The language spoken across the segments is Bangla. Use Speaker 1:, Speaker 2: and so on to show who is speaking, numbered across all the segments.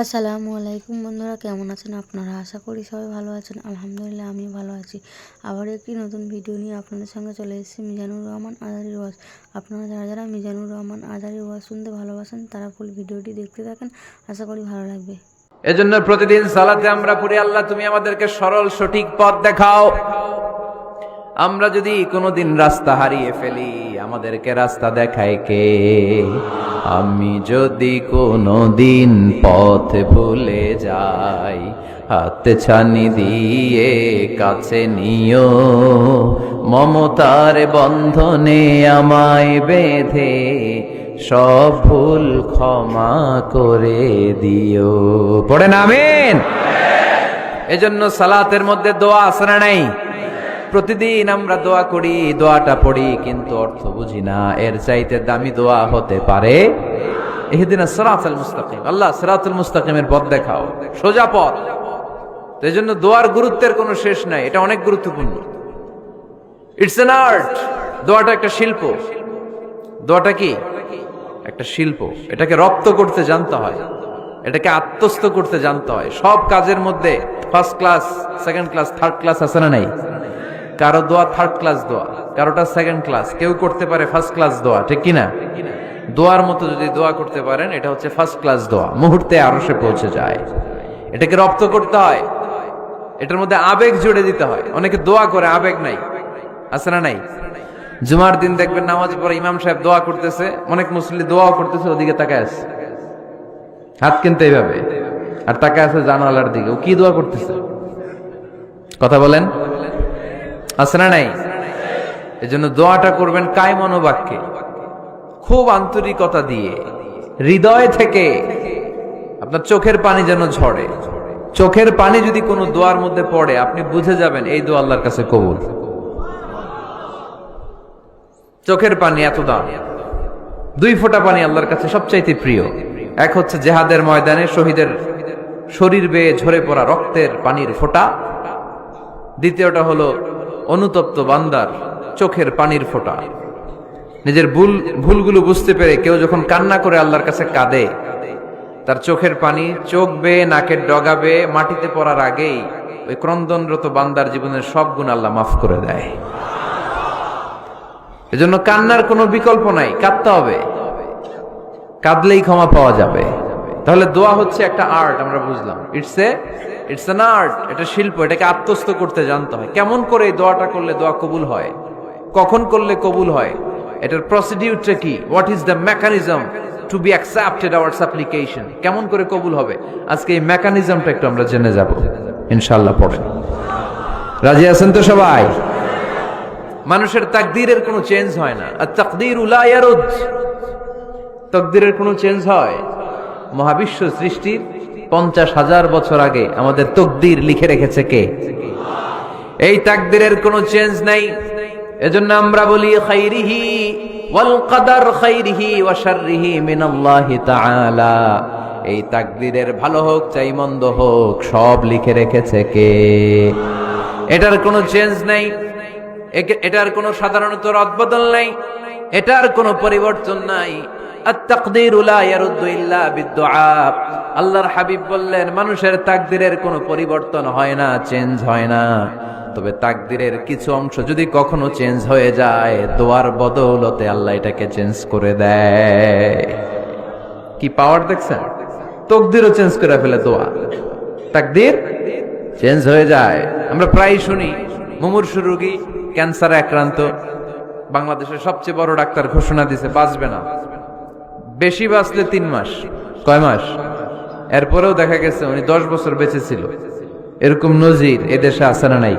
Speaker 1: আসসালামু আলাইকুম বন্ধুরা, কেমন আছেন আপনারা? আশা করি সবাই ভালো আছেন। আলহামদুলিল্লাহ আমি ভালো আছি। আবার একটি নতুন ভিডিও নিয়ে আপনাদের সঙ্গে চলে এসেছি মিজানুর রহমান আজারির ওয়াজ। আপনারা যারা যারা মিজানুর রহমান আজারির ওয়াজ শুনতে ভালোবাসেন তারা ফুল ভিডিওটি দেখতে থাকেন, আশা করি ভালো লাগবে।
Speaker 2: এজন্য প্রতিদিন সালাতে আমরা পড়ি, আল্লাহ তুমি আমাদেরকে সরল সঠিক পথ দেখাও। আমরা যদি কোনোদিন রাস্তা হারিয়ে ফেলি, আমাদেরকে রাস্তা দেখায় কে? আমি যদি কোনোদিন পথ ভুলে যাই, হাতে ছানি দিয়ে কাছে নিও, মমতার বন্ধনে আমায় বেঁধে সব ভুল ক্ষমা করে দিও। পড়েন আমিন। এজন্য সালাতের মধ্যে দোয়া আছে না নাই? প্রতিদিন আমরা দোয়া করি, দোয়াটা পড়ি, কিন্তু অর্থ বুঝি না। এর চাইতে দামি দোয়া হতে পারে ইহদিনাস সিরাতাল মুস্তাকিম। আল্লাহ সিরাতুল মুস্তাকিমের পথ দেখাও, সোজা পথ। তো এজন্য দোয়ার গুরুত্বের কোনো শেষ নাই, এটা অনেক গুরুত্বপূর্ণ। It's an art. দোয়াটা একটা শিল্প। দোয়াটা কি? একটা শিল্প। এটাকে রপ্ত করতে জানতে হয়, এটাকে আত্মস্থ করতে জানতে হয়। সব কাজের মধ্যে first class, second class, third class আছে না নাই? কারো দোয়া থার্ড ক্লাস দোয়া, কারোটা সেকেন্ড ক্লাস, কেউ করতে পারে ফার্স্ট ক্লাস দোয়া, ঠিক কিনা? দোয়ার মতো যদি দোয়া করতে পারেন, এটা হচ্ছে ফার্স্ট ক্লাস দোয়া, মুহূর্তে আরশে পৌঁছে যায়। এটাকে রপ্ত করতে হয়, এটার মধ্যে আবেগ জুড়ে দিতে হয়। অনেকে দোয়া করে আবেগ নাই, আছে না নাই? জুমার দিন দেখবেন নামাজ পড়ে ইমাম সাহেব দোয়া করতেছে, অনেক মুসল্লি দোয়াও করতেছে, ওদিকে তাকায় আছে, হাত কিনতে এইভাবে, আর তাকায় আছে জানালার দিকে। ও কি দোয়া করতেছে? কথা বলেন, আছে না নাই? এজন্য দোয়াটা করবেন কায় মনোবাক্যে, খুব আন্তরিকতা দিয়ে, হৃদয় থেকে। আপনার চোখের পানি যেন ঝরে। চোখের পানি যদি কোনো দোয়ার মধ্যে পড়ে, আপনি বুঝে যাবেন এই দোয়া আল্লাহর কাছে কবুল। চোখের পানি এত দাম। দুই ফোঁটা পানি আল্লাহর কাছে সবচাইতে প্রিয়। এক হচ্ছে জেহাদের ময়দানে শহীদের শরীর বেয়ে ঝরে পড়া রক্তের পানির ফোঁটা। দ্বিতীয়টা হলো অনুতপ্ত বান্দার চোখের পানির ফোঁটা। নিজের ভুলগুলো বুঝতে পেরে কেউ যখন কান্না করে আল্লাহর কাছে কাঁদে, তার চোখের পানি চোখ বেয়ে নাকের ডগা বেয়ে মাটিতে পড়ার আগেই ওই ক্রন্দনরত বান্দার জীবনের সব গুণ আল্লাহ মাফ করে দেয়। এজন্য কান্নার কোনো বিকল্প নাই, কাঁদতে হবে। কাঁদলেই ক্ষমা পাওয়া যাবে। তাহলে দোয়া হচ্ছে একটা আর্ট, আমরা বুঝলাম। ইটস অ্যান আর্ট, এটা শিল্প। এটাকে আত্মস্থ করতে জানতে হয়। কেমন করে এই দোয়াটা করলে দোয়া কবুল হয়, কখন করলে কবুল হয়, এটার প্রসিডিউরটা কি, what is the mechanism two be accepted hour সাপ্লিকেশন, কেমন করে কবুল হবে, আজকে এই মেকানিজমটা একটু আমরা জেনে যাব ইনশাআল্লাহ। পড়েন, রাজি আছেন তো সবাই? মানুষের তাকদীরের কোনো চেঞ্জ হয় না। আর তাকদীরু লা ইয়ারুদ, তাকদীরের কোনো চেঞ্জ হয়? মহাবিশ্ব সৃষ্টির 50,000 বছর আগে আমাদের তাকদীর লিখে রেখেছে কে? এই তাকদীরের কোনো চেঞ্জ নাই। এজন্য আমরা বলি খাইরিহি ওয়াল কদর, খাইরিহি ওয়া শাররিহি মিনাল্লাহি তাআলা। এই তাকদীরের ভালো হোক চাই মন্দ হোক, সব লিখে রেখেছে কে? এটার কোনো চেঞ্জ নাই, এটার কোনো সাধারণত রদবদল নাই, এটার কোনো পরিবর্তন নাই। আত-তাকদীরু লা ইয়ারুদ্দু ইল্লা বিদ-দুআ। আল্লাহর হাবিব বললেন, মানুষের তাকদীরের কোনো পরিবর্তন হয় না, চেঞ্জ হয় না। তবে তাকদীরের কিছু অংশ যদি কখনো চেঞ্জ হয়ে যায়, দোয়ার বদৌলতে আল্লাহ এটাকে চেঞ্জ করে দেয়। কি পাওয়ার দেখছেন? তাকদীরও চেঞ্জ করে ফেলে দোয়া। তাকদীর চেঞ্জ হয়ে যায়। আমরা প্রায় শুনি মুমূর্ষু রোগী, ক্যান্সারে আক্রান্ত, বাংলাদেশের সবচেয়ে বড় ডাক্তার ঘোষণা দিছে বাঁচবে না, বেশি বাঁচলে 3 মাস। কয় মাস? এরপরেও দেখা গেছে উনি 10 বছর বেঁচে ছিল। এরকম নজির এদেশে আছে না নাই?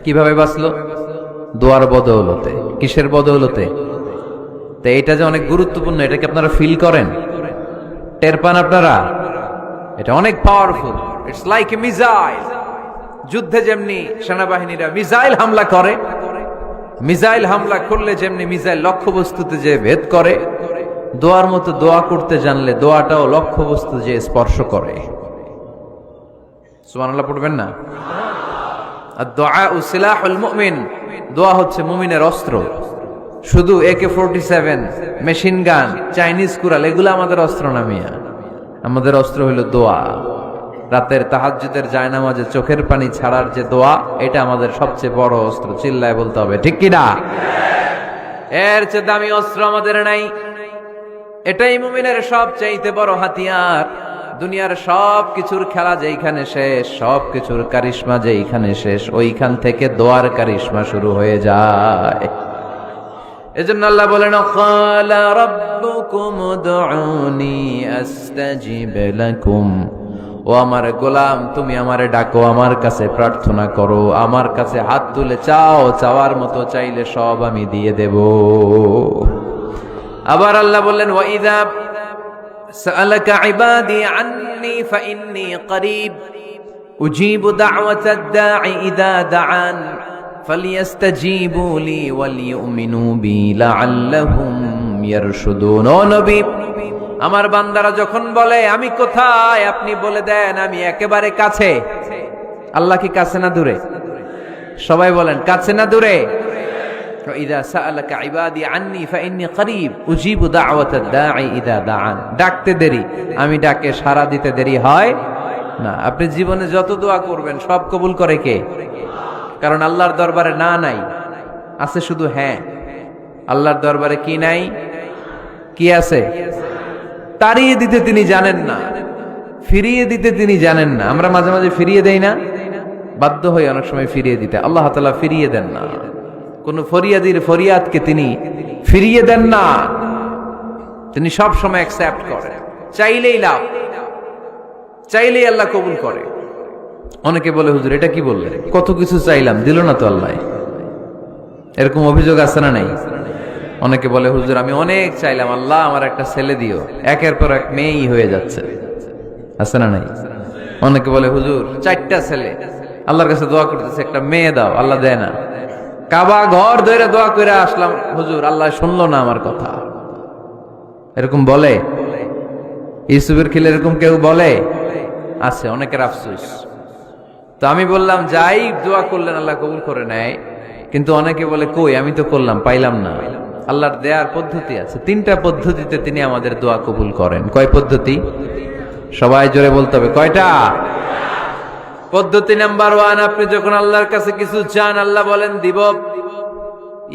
Speaker 2: কিভাবে বাঁচলো? দোয়ার বদৌলতে। কিসের বদৌলতে? তো এটা যে অনেক গুরুত্বপূর্ণ, এটাকে আপনারা ফিল করেন, টের পান আপনারা? এটা অনেক powerful. It's like a missile. যুদ্ধে যেমনি সেনাবাহিনীরা মিসাইল হামলা করে, মিসাইল হামলা করলে যেমনি মিসাইল লক্ষ্যবস্তুতে যে ভেদ করে, দোয়ার মতো দোয়া করতে জানলে দোয়াটাও লক্ষ্যবস্তু যে স্পর্শ করে। সুবহানাল্লাহ পড়বেন না? আদ-দুআউ সিলাহুল মুমিন। দোয়া হচ্ছে মুমিনের অস্ত্র। শুধু AK-47, machine gun, Chinese Corel এগুলো আমাদের অস্ত্র না মিয়া। আমাদের অস্ত্র হইল দোয়া। রাতের তাহাজ্জুদের জায়নামাজে চোখের পানি ছাড়ার যে দোয়া, এটা আমাদের সবচেয়ে বড় অস্ত্র। চিল্লায় বলতে হবে, ঠিক কিনা? এর চেয়ে দামি অস্ত্র আমাদের নাই। এটাই মুমিনের সবচাইতে বড় হাতিয়ার। দুনিয়ার সব কিছুর খেলা যেইখানে শেষ, সব কিছুর কারিশমা যেইখানে শেষ, ওইখান থেকে দোয়ার কারিশমা শুরু হয়ে যায়। এজন্য আল্লাহ বলেন, ক্বালা রাব্বুকুম উদউনি আস্তাজিব লাকুম। ও আমার গোলাম, তুমি আমারে ডাকো, আমার কাছে প্রার্থনা করো, আমার কাছে হাত তুলে চাও, চাওয়ার মতো চাইলে সব আমি দিয়ে দেব। আবার আল্লাহ বললেন, ওয়া ইযা সাআলাকা ইবাদি আন্নী ফাইন্নী করিব উজিবু দাওয়াতাদ দাঈ ইযা দাআন ফালিয়াস্তাজিবু লি ওয়ালিউমিনু বি লাআল্লাহুম ইয়ারশুদুন। ও নবী, আমার বান্দারা যখন বলে আমি কোথায়, আপনি বলে দেন আমি একেবারে কাছে। আল্লাহ কি কাছে না দূরে? সবাই বলেন, কাছে না দূরে? ইযা সাআলাকা ইবাদি আন্নী ফাইন্নী করিব উজিবু দাওয়াতাদ দাঈ ইযা দাআন। ডাকতে দেরি, আমি ডাকে সাড়া দিতে দেরি হয় না। আপনি জীবনে যত দোয়া করবেন সব কবুল করে কে? কারণ আল্লাহর দরবারে না নাই, আছে শুধু হ্যাঁ। আল্লাহর দরবারে কি নাই? কি আছে? তাড়িয়ে দিতে তিনি জানেন না, ফিরিয়ে দিতে তিনি জানেন না। আমরা মাঝে মাঝে ফিরিয়ে দেই না, বাধ্য হই অনেক সময় ফিরিয়ে দিতে। আল্লাহ তাআলা ফিরিয়ে দেন না। কোন ফরিয়াদির ফরিয়াদকে তিনি ফিরিয়ে দেন না, তিনি সব সময় অ্যাকসেপ্ট করেন। চাইলেই লাভ, চাইলেই আল্লাহ কবুল করে। অনেকে বলে, হুজুর এটা কি বললেন, কত কিছু চাইলাম দিল না তো আল্লাহ। এরকম অভিযোগ আছে না নাই? অনেকে বলে, হুজুর আমি অনেক চাইলাম, আল্লাহ আমার একটা ছেলে দিও, একের পর এক মেয়েই হয়ে যাচ্ছে। আছে না নাই? অনেকে বলে, হুজুর 4টা ছেলে, আল্লাহর কাছে দোয়া করতেছে একটা মেয়ে দাও, আল্লাহ দেয় না। কাবা ঘর ধরে দোয়া করে আসলাম, হুজুর আল্লাহ শুনলো না আমার কথা। এরকম বলে? ইউসুফের খিলে এরকম কেউ বলে? আছে, অনেকের আফসোস। তো আমি বললাম, যাই দোয়া করলেন আল্লাহ কবুল করে নেয়, কিন্তু অনেকে বলে কই আমি তো করলাম পাইলাম না। আল্লাহর দেয়ার পদ্ধতি আছে, 3টা পদ্ধতিতে তিনি আমাদের দোয়া কবুল করেন। কয় পদ্ধতি? সবাই জোরে বলতে হবে, কয়টা? পদ্ধতি নাম্বার 1, আপনি যখন আল্লাহর কাছে কিছু চান, আল্লাহ বলেন দিব,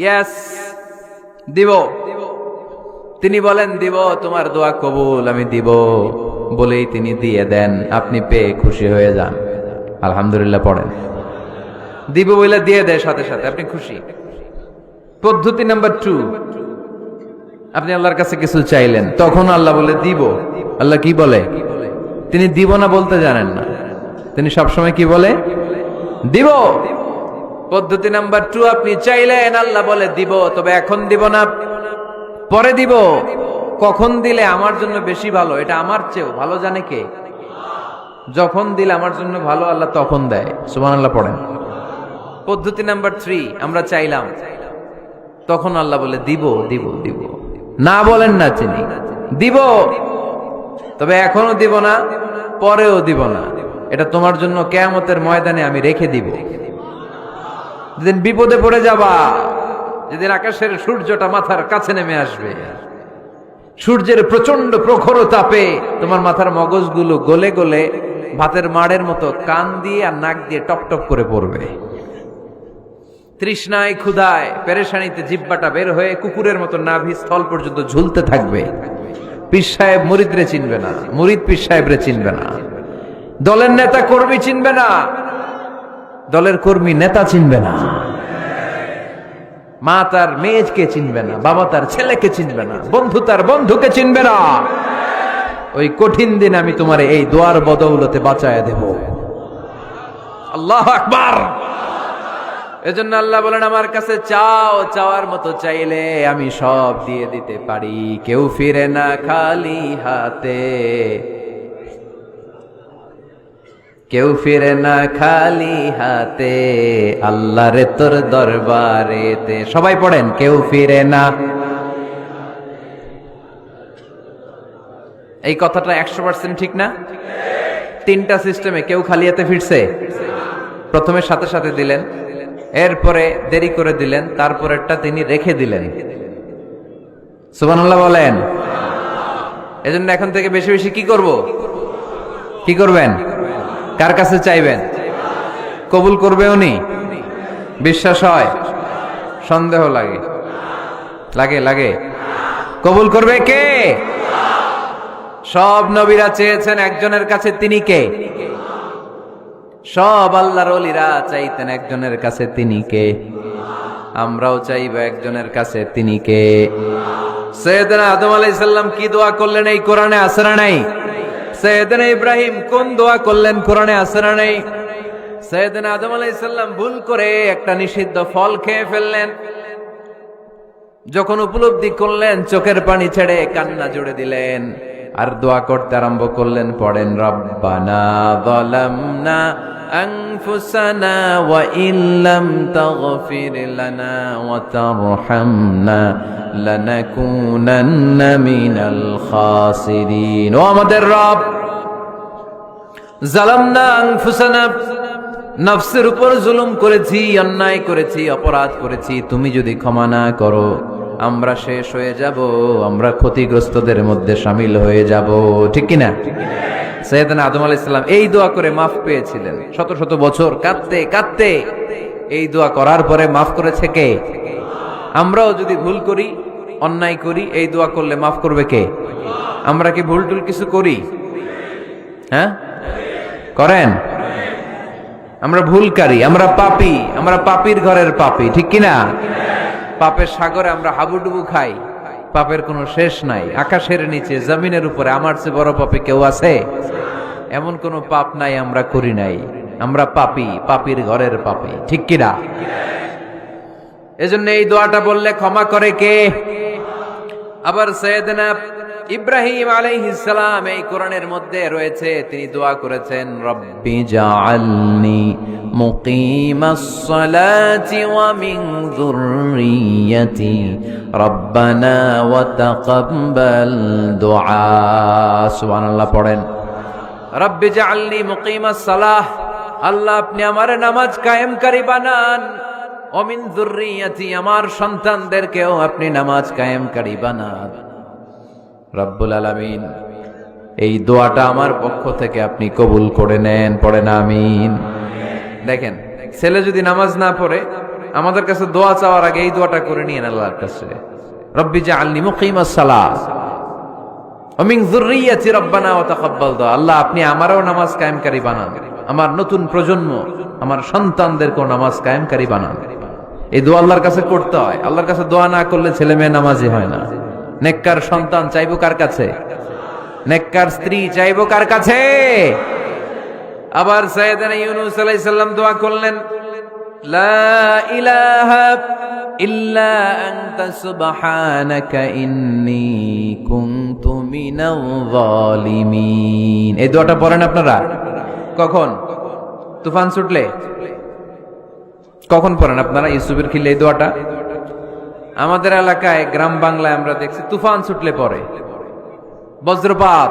Speaker 2: ইয়েস দিব। তিনি বলেন দিব, তোমার দোয়া কবুল, আমি দিব বলেই তিনি দিয়ে দেন। আপনি পেয়ে খুশি হয়ে যান, আলহামদুলিল্লাহ পড়েন। দিব বলে দিয়ে দেয় সাথে সাথে, আপনি খুশি। পদ্ধতি নাম্বার 2, আপনি আল্লাহর কাছে কিছু চাইলেন, তখন আল্লাহ বলে দিব। আল্লাহ কি বলে? তিনি দিব না বলতে জানেন না, তিনি সবসময় কি বলে? দিব। পদ্ধতি নাম্বার 2, আপনি চাইলেন, আল্লাহ বলে দিব, তবে এখন দিব না, পরে দিব। কখন দিলে আমার জন্য বেশি ভালো, এটা আমার চেয়েও ভালো জানে কে? যখন দিলে আমার জন্য ভালো, আল্লাহ তখন দেয়। সুবহানাল্লাহ পড়েন। পদ্ধতি নাম্বার 3, আমরা চাইলাম, তখন আল্লাহ বলে দিব দিব দিব। না বলেন না তিনি, দিব, তবে এখনো দিব না, পরেও দিব না। এটা তোমার জন্য কিয়ামতের ময়দানে আমি রেখে দিব। যেদিন বিপদে পড়ে যাবা, যেদিন আকাশের সূর্যটা মাথার কাছে নেমে আসবে, সূর্যের প্রচন্ড প্রখর তাপে তোমার মাথার মগজগুলো গলে গলে ভাতের মাড়ের মতো কান দিয়ে আর নাক দিয়ে টপ টপ করে পড়বে। তৃষ্ণায় ক্ষুধায় পেরেশানিতে জিহ্বাটা বের হয়ে কুকুরের মতো নাভি স্থল পর্যন্ত ঝুলতে থাকবে। পীর সাহেব মুরিদরে চিনবে না, মুরিদ পীর সাহেবরে চিনবে না, দলের নেতা কর্মী চিনবে না, দলের কর্মী নেতা চিনবে না, মা তার মেয়েকে চিনবে না, বাবা তার ছেলেকে চিনবে না, বন্ধু তার বন্ধুকে চিনবে না। ওই কঠিন দিন আমি তোমার এই দোয়ার বদৌলতে বাঁচায় দেব। আল্লাহু আকবার। এজন্য আল্লাহ বলেন, আমার কাছে চাও, চাওয়ার মতো চাইলে আমি সব দিয়ে দিতে পারি। কেউ ফিরে না খালি হাতে, কেউ ফিরে না খালি হাতে, আল্লাহরে তোর দরবারেতে। সবাই পড়েন, কেউ ফিরে না। এই কথাটা 100% ঠিক না? 3টা সিস্টেমে কেউ খালি হাতে ফিরছে? প্রথমে সাথে সাথে দিলেন, এরপরে দেরি করে দিলেন, তারপরেরটা তিনি রেখে দিলেন। সুবহানাল্লাহ বলেন। এজন্য এখন থেকে বেশি বেশি কি করব? কি করবেন? কার কাছে চাইবেন? কবুল করবে উনি? বিশ্বাস হয়? সন্দেহ লাগে? লাগে লাগে? কবুল করবে কে? সব নবীরা চেয়েছেন একজনের কাছে, তিনি কে? সব আল্লাহর ওলিরা চাইতেন একজনের কাছে, তিনি কে? আমরাও চাইব একজনের কাছে, তিনি কে? সাইয়েদনা আদম আলাইহিস সালাম কি দোয়া করলেন এই কোরআনে আছে না নাই? সাইয়েদনা ইব্রাহিম কোন দোয়া করলেন কোরআনে আছে না নাই? সাইয়েদনা আদম আলাইহিস সালাম ভুল করে একটা নিষিদ্ধ ফল খেয়ে ফেললেন, যখন উপলব্ধি করলেন চোখের পানি ছেড়ে কান্না জুড়ে দিলেন আর দোয়া করতে আরম্ভ করলেন। পড়েন, রব্বানা যালামনা আনফুসানা ওয়া ইল্লাম তাগফির লানা ওয়া তারহামনা লানাকুনান্না মিনাল খাসিরিন। ও আমাদের রব, যালামনা আনফুসানা, নফসের উপর জুলুম করেছি, অন্যায় করেছি, অপরাধ করেছি, তুমি যদি ক্ষমা না করো আমরা শেষ হয়ে যাব, আমরা ক্ষতিগ্রস্তদের মধ্যে শামিল হয়ে যাব। ঠিক কিনা? সাইয়েদনা আদম আলাইহিস সালাম এই দোয়া করে মাফ পেয়েছিলেন। শত শত বছর কাঁদতে কাঁদতে এই দোয়া করার পরে মাফ করেছে কে? আমরাও যদি ভুল করি, অন্যায় করি, এই দোয়া করলে মাফ করবে কে? আমরা কি ভুল টুল কিছু করি? হ্যাঁ, করেন? আমরা ভুলকারী, আমরা পাপী, আমরা পাপীর ঘরের পাপী। ঠিক কিনা? পাপের সাগরে আমরা হাবুডুবু খাই, পাপের কোনো শেষ নাই। আকাশের নিচে, জমিনের উপরে আমার চেয়ে বড় পাপী কেউ আছে? এমন কোনো পাপ নাই আমরা করি নাই। আমরা পাপী, পাপীর ঘরের পাপী। ঠিক কিনা? এজন্য এই দোয়াটা বললে ক্ষমা করে কে? আবার সাইয়েদনা ইব্রাহিম আলাইহিস সালাম এই কোরআনের মধ্যে রয়েছে, তিনি দোয়া করেছেন, রব্বি জাআলনি মুকিমাস সালাতি ওয়া মিন যুররিয়্যাতি রব্বানা ওয়া তাকাব্বাল দুআ। সুবহানাল্লাহ পড়েন, রব্বি জাআলনি মুকিমাস সালাহ, আল্লাহ আপনি আমার নামাজ কায়েমকারী বানান, ওয়া মিন যুররিয়্যাতি, আমার সন্তানদেরকেও আপনি নামাজ কায়েমকারী বানান। রব্বুল আলামিন এই দোয়াটা আমার পক্ষ থেকে আপনি কবুল করে নেন। পড়েন আমিন। দেখেন, ছেলে যদি নামাজ না পড়ে আমাদের কাছে দোয়া চাওয়ার আগে এই দোয়াটা করে নিয়েন আল্লাহর কাছে, রব্বি জাআলনি মুকিমাস সালাহ ওয়া মিন যুররিয়্যাতি রব্বানা ওয়া তাকাব্বাল দুআ। আল্লাহ আপনি আমারও নামাজ কায়েমকারী বানান, আমার নতুন প্রজন্ম, আমার সন্তানদেরকেও নামাজ কায়েমকারী বানান। এই দোয়া আল্লাহর কাছে করতে হয়। আল্লাহর কাছে দোয়া না করলে ছেলে মেয়ে নামাজি হয় না। নেককার সন্তান চাইবো কার কাছে? নেককার স্ত্রী চাইবো কার কাছে? আবার সাইয়েদনা ইউনূস আলাইহিস সালাম দোয়া করলেন, লা ইলাহা ইল্লা আনতা সুবহানাকা ইন্নী কুনতু মিনাল যালিমিন। এই দোয়াটা পড়েন আপনারা? কখন? তুফান ছুটলে? কখন পড়েন আপনারা ইউসুফের খিলে এই দোয়াটা? আমাদের এলাকায় গ্রাম বাংলায় আমরা দেখছি তুফান ছুটলে পরে। বজ্রপাত,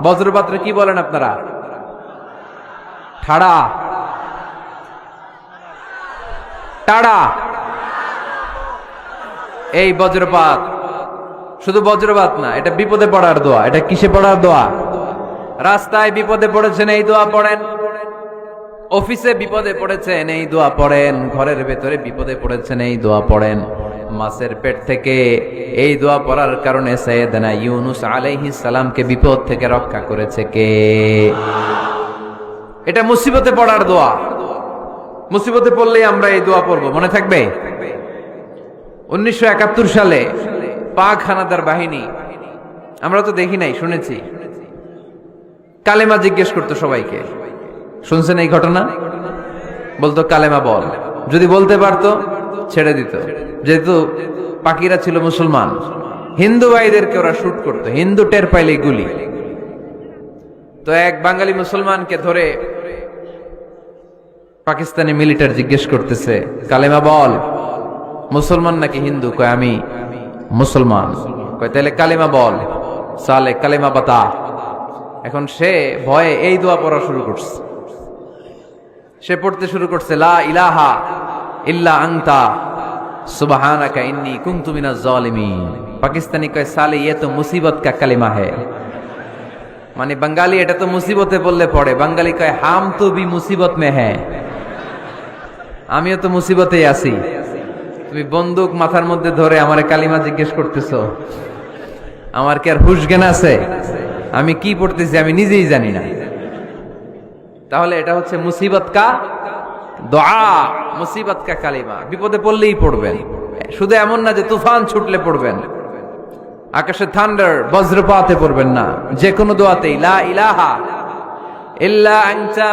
Speaker 2: বজ্রপাতরে কি বলেন আপনারা? ঠাড়া, টাড়া। এই বজ্রপাত শুধু বজ্রপাত না, এটা বিপদে পড়ার দোয়া। এটা কিসে পড়ার দোয়া? রাস্তায় বিপদে পড়েছেন এই দোয়া পড়েন, অফিসে বিপদে পড়েছেন এই দোয়া পড়েন, ঘরের ভেতরে বিপদে পড়েছেন এই দোয়া পড়েন। মাছের পেট থেকে এই দোয়া পড়ার কারণে সাইয়েদনা ইউনূস আলাইহিস সালামকে বিপদ থেকে রক্ষা করেছে কে? এটা মুসিবতে পড়ার দোয়া। মুসিবতে পড়লেই আমরা এই দোয়া পড়ব, মনে থাকবে? 1971 সালে পাক হানাদার বাহিনী, আমরা তো দেখি নাই, শুনেছি, কালেমা জিজ্ঞেস করতো সবাইকে। শুনছেন এই ঘটনা? বলতো কালেমা বল, যদি বলতে পারতো ছেড়ে দিত। যেহেতু পাকিরা ছিল মুসলমান, হিন্দু ভাইদেরকে ওরা শুট করতো, হিন্দু টের পাইলে গুলি। তো এক বাঙালি মুসলমানকে ধরে পাকিস্তানি মিলিটারি জিজ্ঞেস করতেছে, কালেমা বল, মুসলমান নাকি হিন্দু? কয় আমি মুসলমান। কয় তাহলে কালেমা বল, সালে কালেমা বাতা। এখন সে ভয়ে এই দোয়া পড়া শুরু করছে। সে পড়তে শুরু করছে, লা ইলাহা ইল্লা আনতা সুবহানাকা ইন্নী কুনতু মিনাজ জালিমিন। পাকিস্তানি কয় সালে ये तो मुसीबत का कलिमा है, মানে বাঙালি এটা তো মুসিবতে বললে পড়ে, বাঙালি কয় হাম তো বি মুসিবত মে হ্যাঁ, আমিও তো মুসিবতেই আছি। তুমি বন্দুক মাথার মধ্যে ধরে আমারে কালিমা জিজ্ঞেস করতেছো, আমার কি আর হুশ জ্ঞান আছে? আমি কি পড়তেছি আমি নিজেই জানি না। তাহলে এটা হচ্ছে মুসিবত কা দোয়া, মুসিবত কা কালিমা। বিপদে পড়লেই পড়বেন, শুধু এমন না যে তুফান ছুটলে পড়বেন, আকাশে থান্ডার বজ্রপাতে পড়বেন না, যে কোনো দোয়াতেই লা ইলাহা ইল্লা আনতা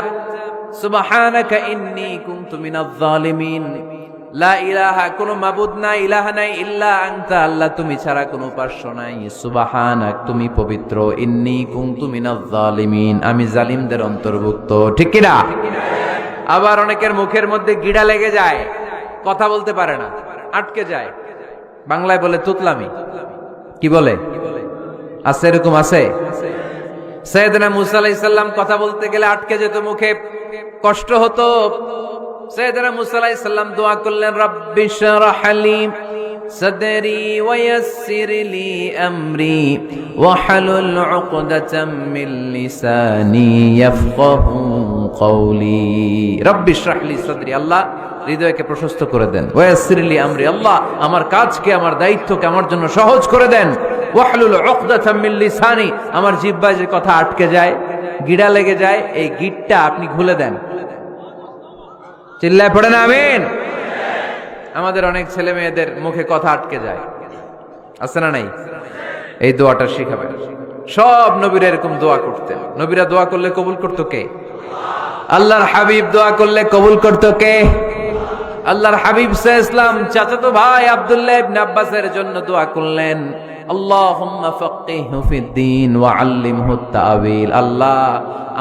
Speaker 2: সুবহানাকা ইন্নী কুনতু মিনাজ জালিমিন। লা ইলাহা, কোনো মাবুদ নাই, ইলাহা নাই, ইল্লা আনতা, আল্লাহ তুমি ছাড়া কোনো উপাস্য নাই, সুবহানাক তুমি পবিত্র, ইন্নী কুনতু মিনাজ জালিমিন আমি জালিমদের অন্তর্ভুক্ত। ঠিক কি না? আবার অনেকের মুখের মধ্যে গিড়া লেগে যায়, কথা বলতে পারে না, আটকে যায়, বাংলায় বলে তুতলামি। কি বলে? আছে, এরকম আছে। সাইয়েদনা মুসা আলাইহিস সালাম কথা বলতে গেলে আটকে যেত, মুখে কষ্ট হতো। সাইয়েদনা মুসা আলাইহিস সালাম দোয়া করলেন, রাব্বি শরহ লি সাদরি ওয়া ইয়াসসির লি আমরি ওয়াহলুল উকদাতাম মিন লিসানি ইয়াফকাহু কওলি। রাব্বি শরহ লি সাদরি, আল্লাহ হৃদয়কে প্রশস্ত করে দেন। ওয়া ইয়াসসির লি আমরি, আল্লাহ আমার কাজকে, আমার দায়িত্বকে আমার জন্য সহজ করে দেন। ওয়াহলুল উকদাতাম মিন লিসানি, আমার জিহ্বায় যে কথা আটকে যায়, গিড়া লেগে যায়, এই গিটটা আপনি খুলে দেন। চিল্লায় পড়েন আমিন। আমাদের অনেক ছেলে মেয়েদের মুখে কথা আটকে যায়, আছে না নাই? এই দোয়াটা শিখাবেন। সব নবীরা এরকম দোয়া করতেন। নবীরা দোয়া করলে কবুল করতো কে? আল্লাহর হাবিব দোয়া করলে কবুল করতো কে? আল্লাহর হাবিব সাল্লাল্লাহু আলাইহি ওয়াসাল্লাম চাচাতো ভাই আব্দুল্লাহ ইবনে আব্বাসের জন্য দোয়া করলেন, আল্লাহুম্মা ফাক্কিহহু ফিদ্দীন ওয়া আল্লিমহু তা'ওয়িল। আল্লাহ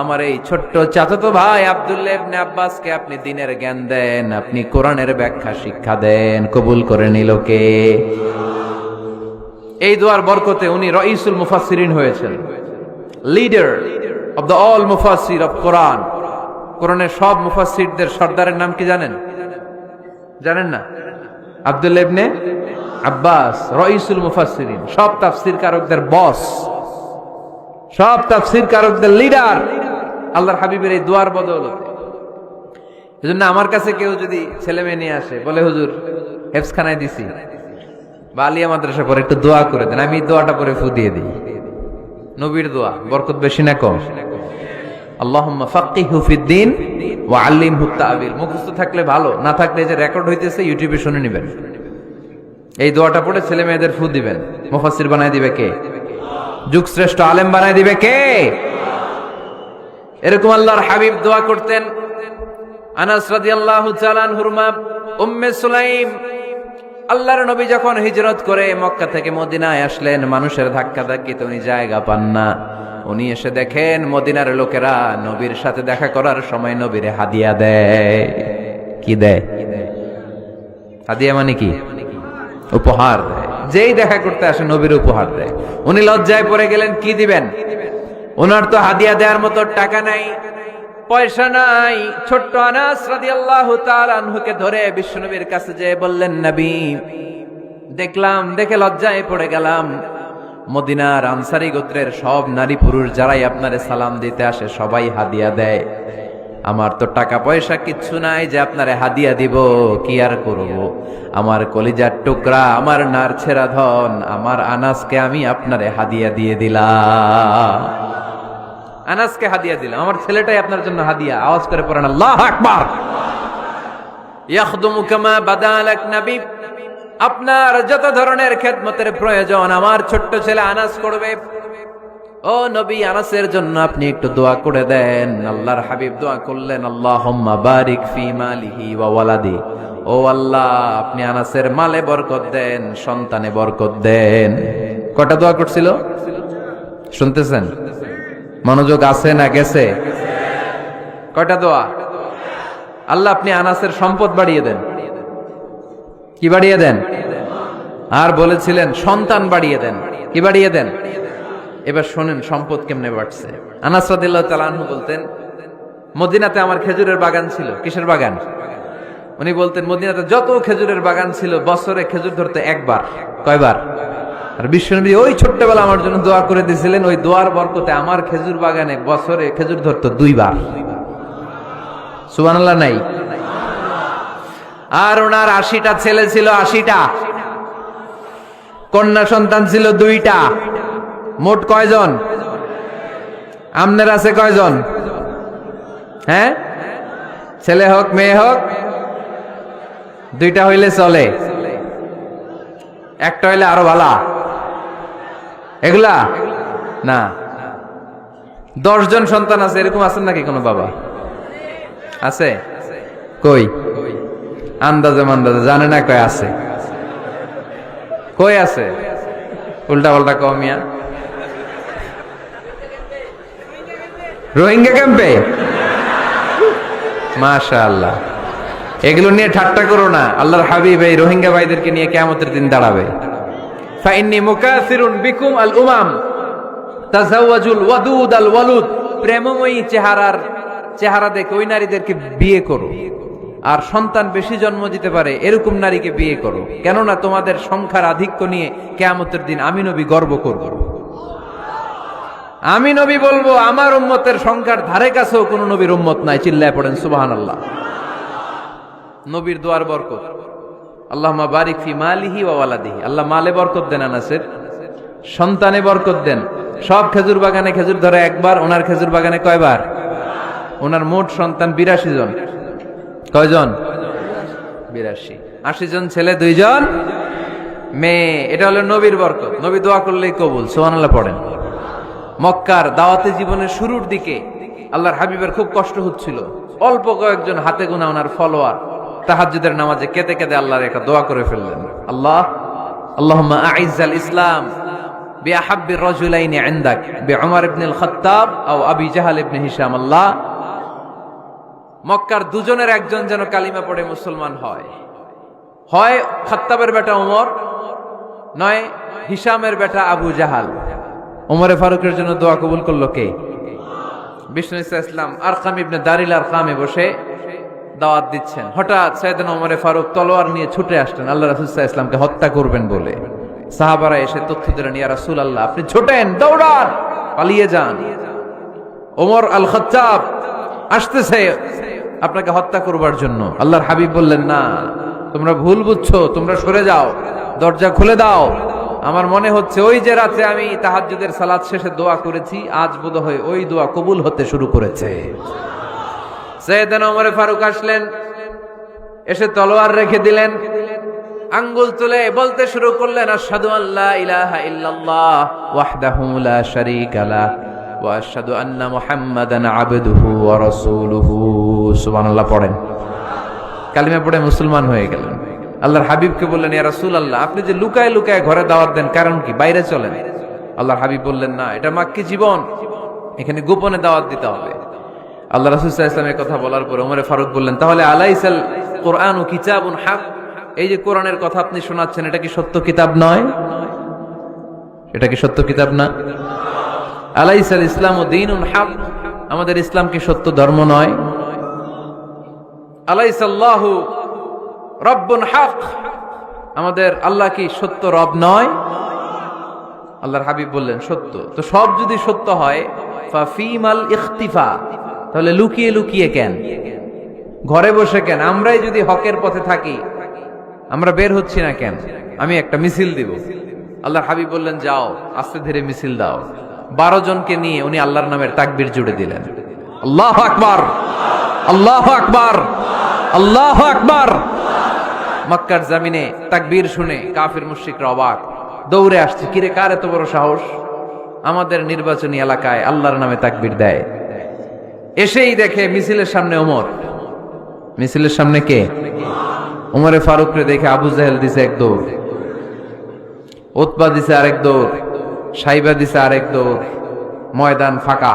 Speaker 2: আমার এই ছোট্ট চাচাতো ভাই আব্দুল্লাহ ইবনে আব্বাসকে আপনি দ্বীনের জ্ঞান দেন, আপনি কোরআনের ব্যাখ্যা শিক্ষা দেন। কবুল করে নিল কে? এই দোয়ার বরকতে উনি রাইসুল মুফাসসিরিন হয়েছেন, লিডার অফ দ্য অল মুফাসসির অফ কোরআন। কোরআনের সব মুফাসসিরদের সর্দারের নাম কি জানেন? জানেন না? আব্দুল্লাহ ইবনে আব্বাস রাইসুল মুফাসসিরিন, সব তাফসীর কারকদের বস, সব তাফসীর কারকদের লিডার, আল্লাহর হাবিবের এই দোয়ার বদৌলতে। এজন্য আমার কাছে কেউ যদি ছেলে মেয়ে নিয়ে আসে, বলে হুজুর হেফজখানায় দিছি বা আলিয়া মাদ্রাসা পরে একটু দোয়া করে দেন, আমি দোয়াটা পরে ফু দিয়ে দিই। নবীর দোয়া বরকত বেশি না কম? আল্লাহুম্মা ফাক্কিহহু ফিদ্দীন ওয়া আল্লিমহু তা'ওয়িল। মুখস্থ থাকলে ভালো, না থাকলে যে রেকর্ড হইতেছে ইউটিউবে শুনে নেবেন। এই দোয়াটা পড়ে ছেলে মেয়েদের ফু দিবেন। মুফাসসির বানায় দিবে কে? যুগ শ্রেষ্ঠ আলেম বানায় দিবে কে? এরকম আল্লাহর হাবিব দোয়া করতেন। আনাস রাদিয়াল্লাহু তাআলা আনহুর মা উম্মে সুলাইম, আল্লাহর নবী যখন হিজরত করে মক্কা থেকে মদিনায় আসলেন, মানুষের ধাক্কা ধাক্কিতে উনি জায়গা পান না। উনি এসে দেখেন মদিনার লোকেরা নবীর সাথে দেখা করার সময় নবীরে হাদিয়া দেয়। কি দেয়? হাদিয়া মানে কি? উপহার দেয়। যেই দেখা করতে আসে নবীর উপহার দেয়। উনি লজ্জায় পড়ে গেলেন, কি দিবেন? ওনার তো হাদিয়া দেওয়ার মতো টাকা নাই, পয়সা নাই। ছোট্ট আনাস রাদিয়াল্লাহু তাআলা আনহুকে ধরে বিশ্বনবীর কাছে যেয়ে বললেন, নবী দেখলাম, দেখে লজ্জায় পড়ে গেলাম, মদিনার আনসারী গোত্রের সব নারী পুরুষ যারাই আপনারে সালাম দিতে আসে সবাই হাদিয়া দেয়। আমার তো টাকা পয়সা কিচ্ছু নাই যে আপনারে হাদিয়া দিব, কি আর করব? আমার কলিজার টুকরা, আমার নার ছেঁড়া ধন, আমার আনাসকে আমি আপনারে হাদিয়া দিয়ে দিলাম। আনাসকে হাদিয়া দিলাম, আমার ছেলেটাই আপনার জন্য হাদিয়া। আওয়াজ করে পড়েন আল্লাহু আকবার। ইয়াখদুমু কামা বাদালাক নবী, আপনার যত ধরনের খেদমতের প্রয়োজন আমার ছোট্ট ছেলে আনাস করবে। ও নবী, আনাসের জন্য আপনি একটু দোয়া করে দেন। আল্লাহর হাবিব দোয়া করলেন, আল্লাহুম্মা বারিক ফি মালিহি ওয়া ওয়ালাদি। ও আল্লাহ, আপনি আনাসের মালে বরকত দেন, সন্তানে বরকত দেন। কয়টা দোয়া করছিল শুনতেছেন? মনোযোগ আছে না গেছে? কয়টা দোয়া? আল্লাহ আপনি আনাসের সম্পদ বাড়িয়ে দেন। কি বাড়িয়ে দেন? আর বলেছিলেন সন্তান বাড়িয়ে দেন। কি বাড়িয়ে দেন? এবার শোনেন সম্পদ কেমনে বাড়ছে। আনাস রাদিয়াল্লাহু তাআলা আনহু বলতেন, মদিনাতে আমার খেজুরের বাগান ছিল। কিসের বাগান? উনি বলতেন মদিনাতে যত খেজুরের বাগান ছিল বছরে খেজুর ধরতে একবার। কয়বার? আর বিশ্বনবী ওই ছোট্টবেলা আমার জন্য দোয়া করে দিয়েছিলেন, ওই দোয়ার বরকতে আমার খেজুর বাগানে বছরে খেজুর ধরতো 2 বার। সুবহানাল্লাহ নাই? আর ওনার 80টা ছেলে ছিল, 80টা কন্যা সন্তান ছিল 2টা। মোট কয়জন? আমনের আছে কয়জন? হ্যাঁ, ছেলে হোক মেয়ে হোক 2টা হইলে চলে, একটা হইলে আরো ভালো। এগুলা না, 10 জন সন্তান আছে, এরকম আছেন নাকি কোনো বাবা? আছে? কই? আন্দাজে মান্দাজে জানে না কয় আছে, কই আছে? উল্টা পাল্টা কমিয়া রোহিঙ্গা ক্যাম্পে। মাশাআল্লাহ, এগুলো নিয়ে ঠাট্টা করো না। আল্লাহর হাবিব এই রোহিঙ্গা ভাইদেরকে নিয়ে কিয়ামতের দিন দাঁড়াবে। ফাইন্নী মুকাসিরুন বিকুম আল উমাম তাজাওয়াজুল ওয়াদুদ আল ওয়ালুদ। প্রেমময়ী চেহারা দেখে ওই নারীদেরকে বিয়ে করো, আর সন্তান বেশি জন্ম দিতে পারে এরকম নারীকে বিয়ে করো, কেননা তোমাদের সংখ্যার আধিক্য নিয়ে কিয়ামতের দিন আমি নবী গর্ব করব। আমি নবী বলবো আমার উম্মতের সংখ্যার ধারে কাছেও কোন নবীর উম্মত নাই। চিল্লায় পড়েন সুবহানাল্লাহ। নবীর দোয়ার বরকত। আল্লাহুম্মা বারিক ফি মালিহি ওয়া ওয়ালাদিহি। আল্লাহ মালে বরকত দেন, আনাসের সন্তানে বরকত দেন। সব খেজুর বাগানে খেজুর ধরে একবার, ওনার খেজুর বাগানে কয়বার? ওনার মোট সন্তান 82 জন। কয়জন? 82। 80 জন ছেলে, 2 জন মেয়ে। এটা হলো নবীর বরকত। নবী দোয়া করলেই কবুল। সুবহানাল্লাহ পড়েন। মক্কার দাওয়াতে জীবনের শুরুর দিকে আল্লাহর হাবিবের খুব কষ্ট হচ্ছিল। অল্প কয়েকজন হাতে গোনা ওনার ফলোয়ার তাহাজ্জুদের নামাজে কেঁদে কেঁদে আল্লাহর একটা দোয়া করে ফেললেন। আল্লাহুম্মা আইজ্জাল ইসলাম বিআহাব্বির রাজুলাইনি ইনদাক বিউমর ইবনুল খাত্তাব আও আবি জাহল ইবনে হিশাম। আল্লাহ, মক্কার দুজনের একজন যেন কালিমা পড়ে মুসলমান হয়, হয় খাত্তাবের বেটা ওমর, নয় হিশামের বেটা আবু জাহাল। ওমরে ফারুকের জন্য দোয়া কবুল করলো কে? বিষ্ণু ইসলাম আরকাম ইবনে দারিল আরকামে বসে দাওয়াত দিচ্ছেন। হঠাৎ সাইয়েদনা ওমরে ফারুক তলোয়ার নিয়ে ছুটে আসলেন আল্লাহ রাসূল সাল্লাল্লাহু আলাইহি ওয়াসাল্লামকে হত্যা করবেন বলে। সাহাবারা এসে তথ্য দিলেন, ইয়া রাসূলুল্লাহ আপনি ছোটেন, দৌড়ান, পালিয়ে যান, ওমর আল খাত্তাব আসতেছে আপনাকে হত্যা করবার জন্য। আল্লাহর হাবিব বললেন, না, তোমরা ভুল বুঝছো, তোমরা সরে যাও, দরজা খুলে দাও। আমার মনে হচ্ছে ওই যে রাতে আমি তাহাজ্জুদের সালাত শেষে দোয়া করেছি, আজ বোধহয় ওই দোয়া কবুল হতে শুরু করেছে। সাইয়েদনা ওমর ফারুক আসলেন, এসে তলোয়ার রেখে দিলেন, আঙ্গুল তুলে বলতে শুরু করলেন, আশহাদু আল্লা ইলাহা ইল্লাল্লাহ ওয়াহদাহু লা শারীকা লাহ ওয়া আশহাদু আন্না মুহাম্মাদান আবদুহু ওয়া রাসূলুহু। সুবহানাল্লাহ পড়েন। কালিমা পড়ে মুসলমান হয়ে গেলেন। আল্লাহর হাবিবকে বললেন, ইয়া রাসূলুল্লাহ আপনি যে লুকায় লুকায় ঘরে দাওয়াত দেন, কারণ কি? বাইরে চলেন। আল্লাহর হাবিব বললেন, না, এটা মাক্কি জীবন, এখানে গোপনে দাওয়াত দিতে হবে। আল্লাহ রাসূল সাল্লাল্লাহু আলাইহি ওয়াসাল্লামের কথা বলার পর ওমর ফারুক বললেন, তাহলে আলাইসাল কুরআনু কিতাবুন হক, এই যে কোরআনের কথা আপনি শোনাচ্ছেন, এটা কি সত্য কিতাব নয়? এটা কি সত্য কিতাব না? আলাইসাল ইসলামু দীনুন হক, আমাদের ইসলাম কি সত্য ধর্ম নয়? আলাইসাল্লাহু রব্বুন হক, আমাদের আল্লাহ কি সত্য রব নয়? আল্লাহর হাবিব বললেন, সত্য। তো সব যদি সত্য হয়, ফাফিমাল ইখতিফা, তাহলে লুকিয়ে লুকিয়ে কেন, ঘরে বসে কেন? আমরাই যদি হকের পথে থাকি, আমরা বের হচ্ছি না কেন? আমি একটা মিছিল দিব। আল্লাহর হাবিব বললেন, যাও, আস্তে ধীরে মিছিল দাও। 12 জনকে নিয়ে উনি আল্লাহর নামের তাকবীর জুড়ে দিলেন। আল্লাহু আকবার, আল্লাহু আকবার, আল্লাহু আকবার। মক্কার জমিনে তাকবীর শুনে কাফির মুশরিকরা অবাক, দৌড়ে আসছে, কিরে কার এত বড় সাহস আমাদের নির্বাচনী এলাকায় আল্লাহর নামে তাকবীর দেয়। এসেই দেখে মিছিলের সামনে ওমর। মিছিলের সামনে কে? ওমরে ফারুকরে দেখে আবু জাহেল দিছে এক দৌড়, উতবা দিছে আরেক দৌড়, সাইবা দিছে আরেক দৌড়। ময়দান ফাঁকা,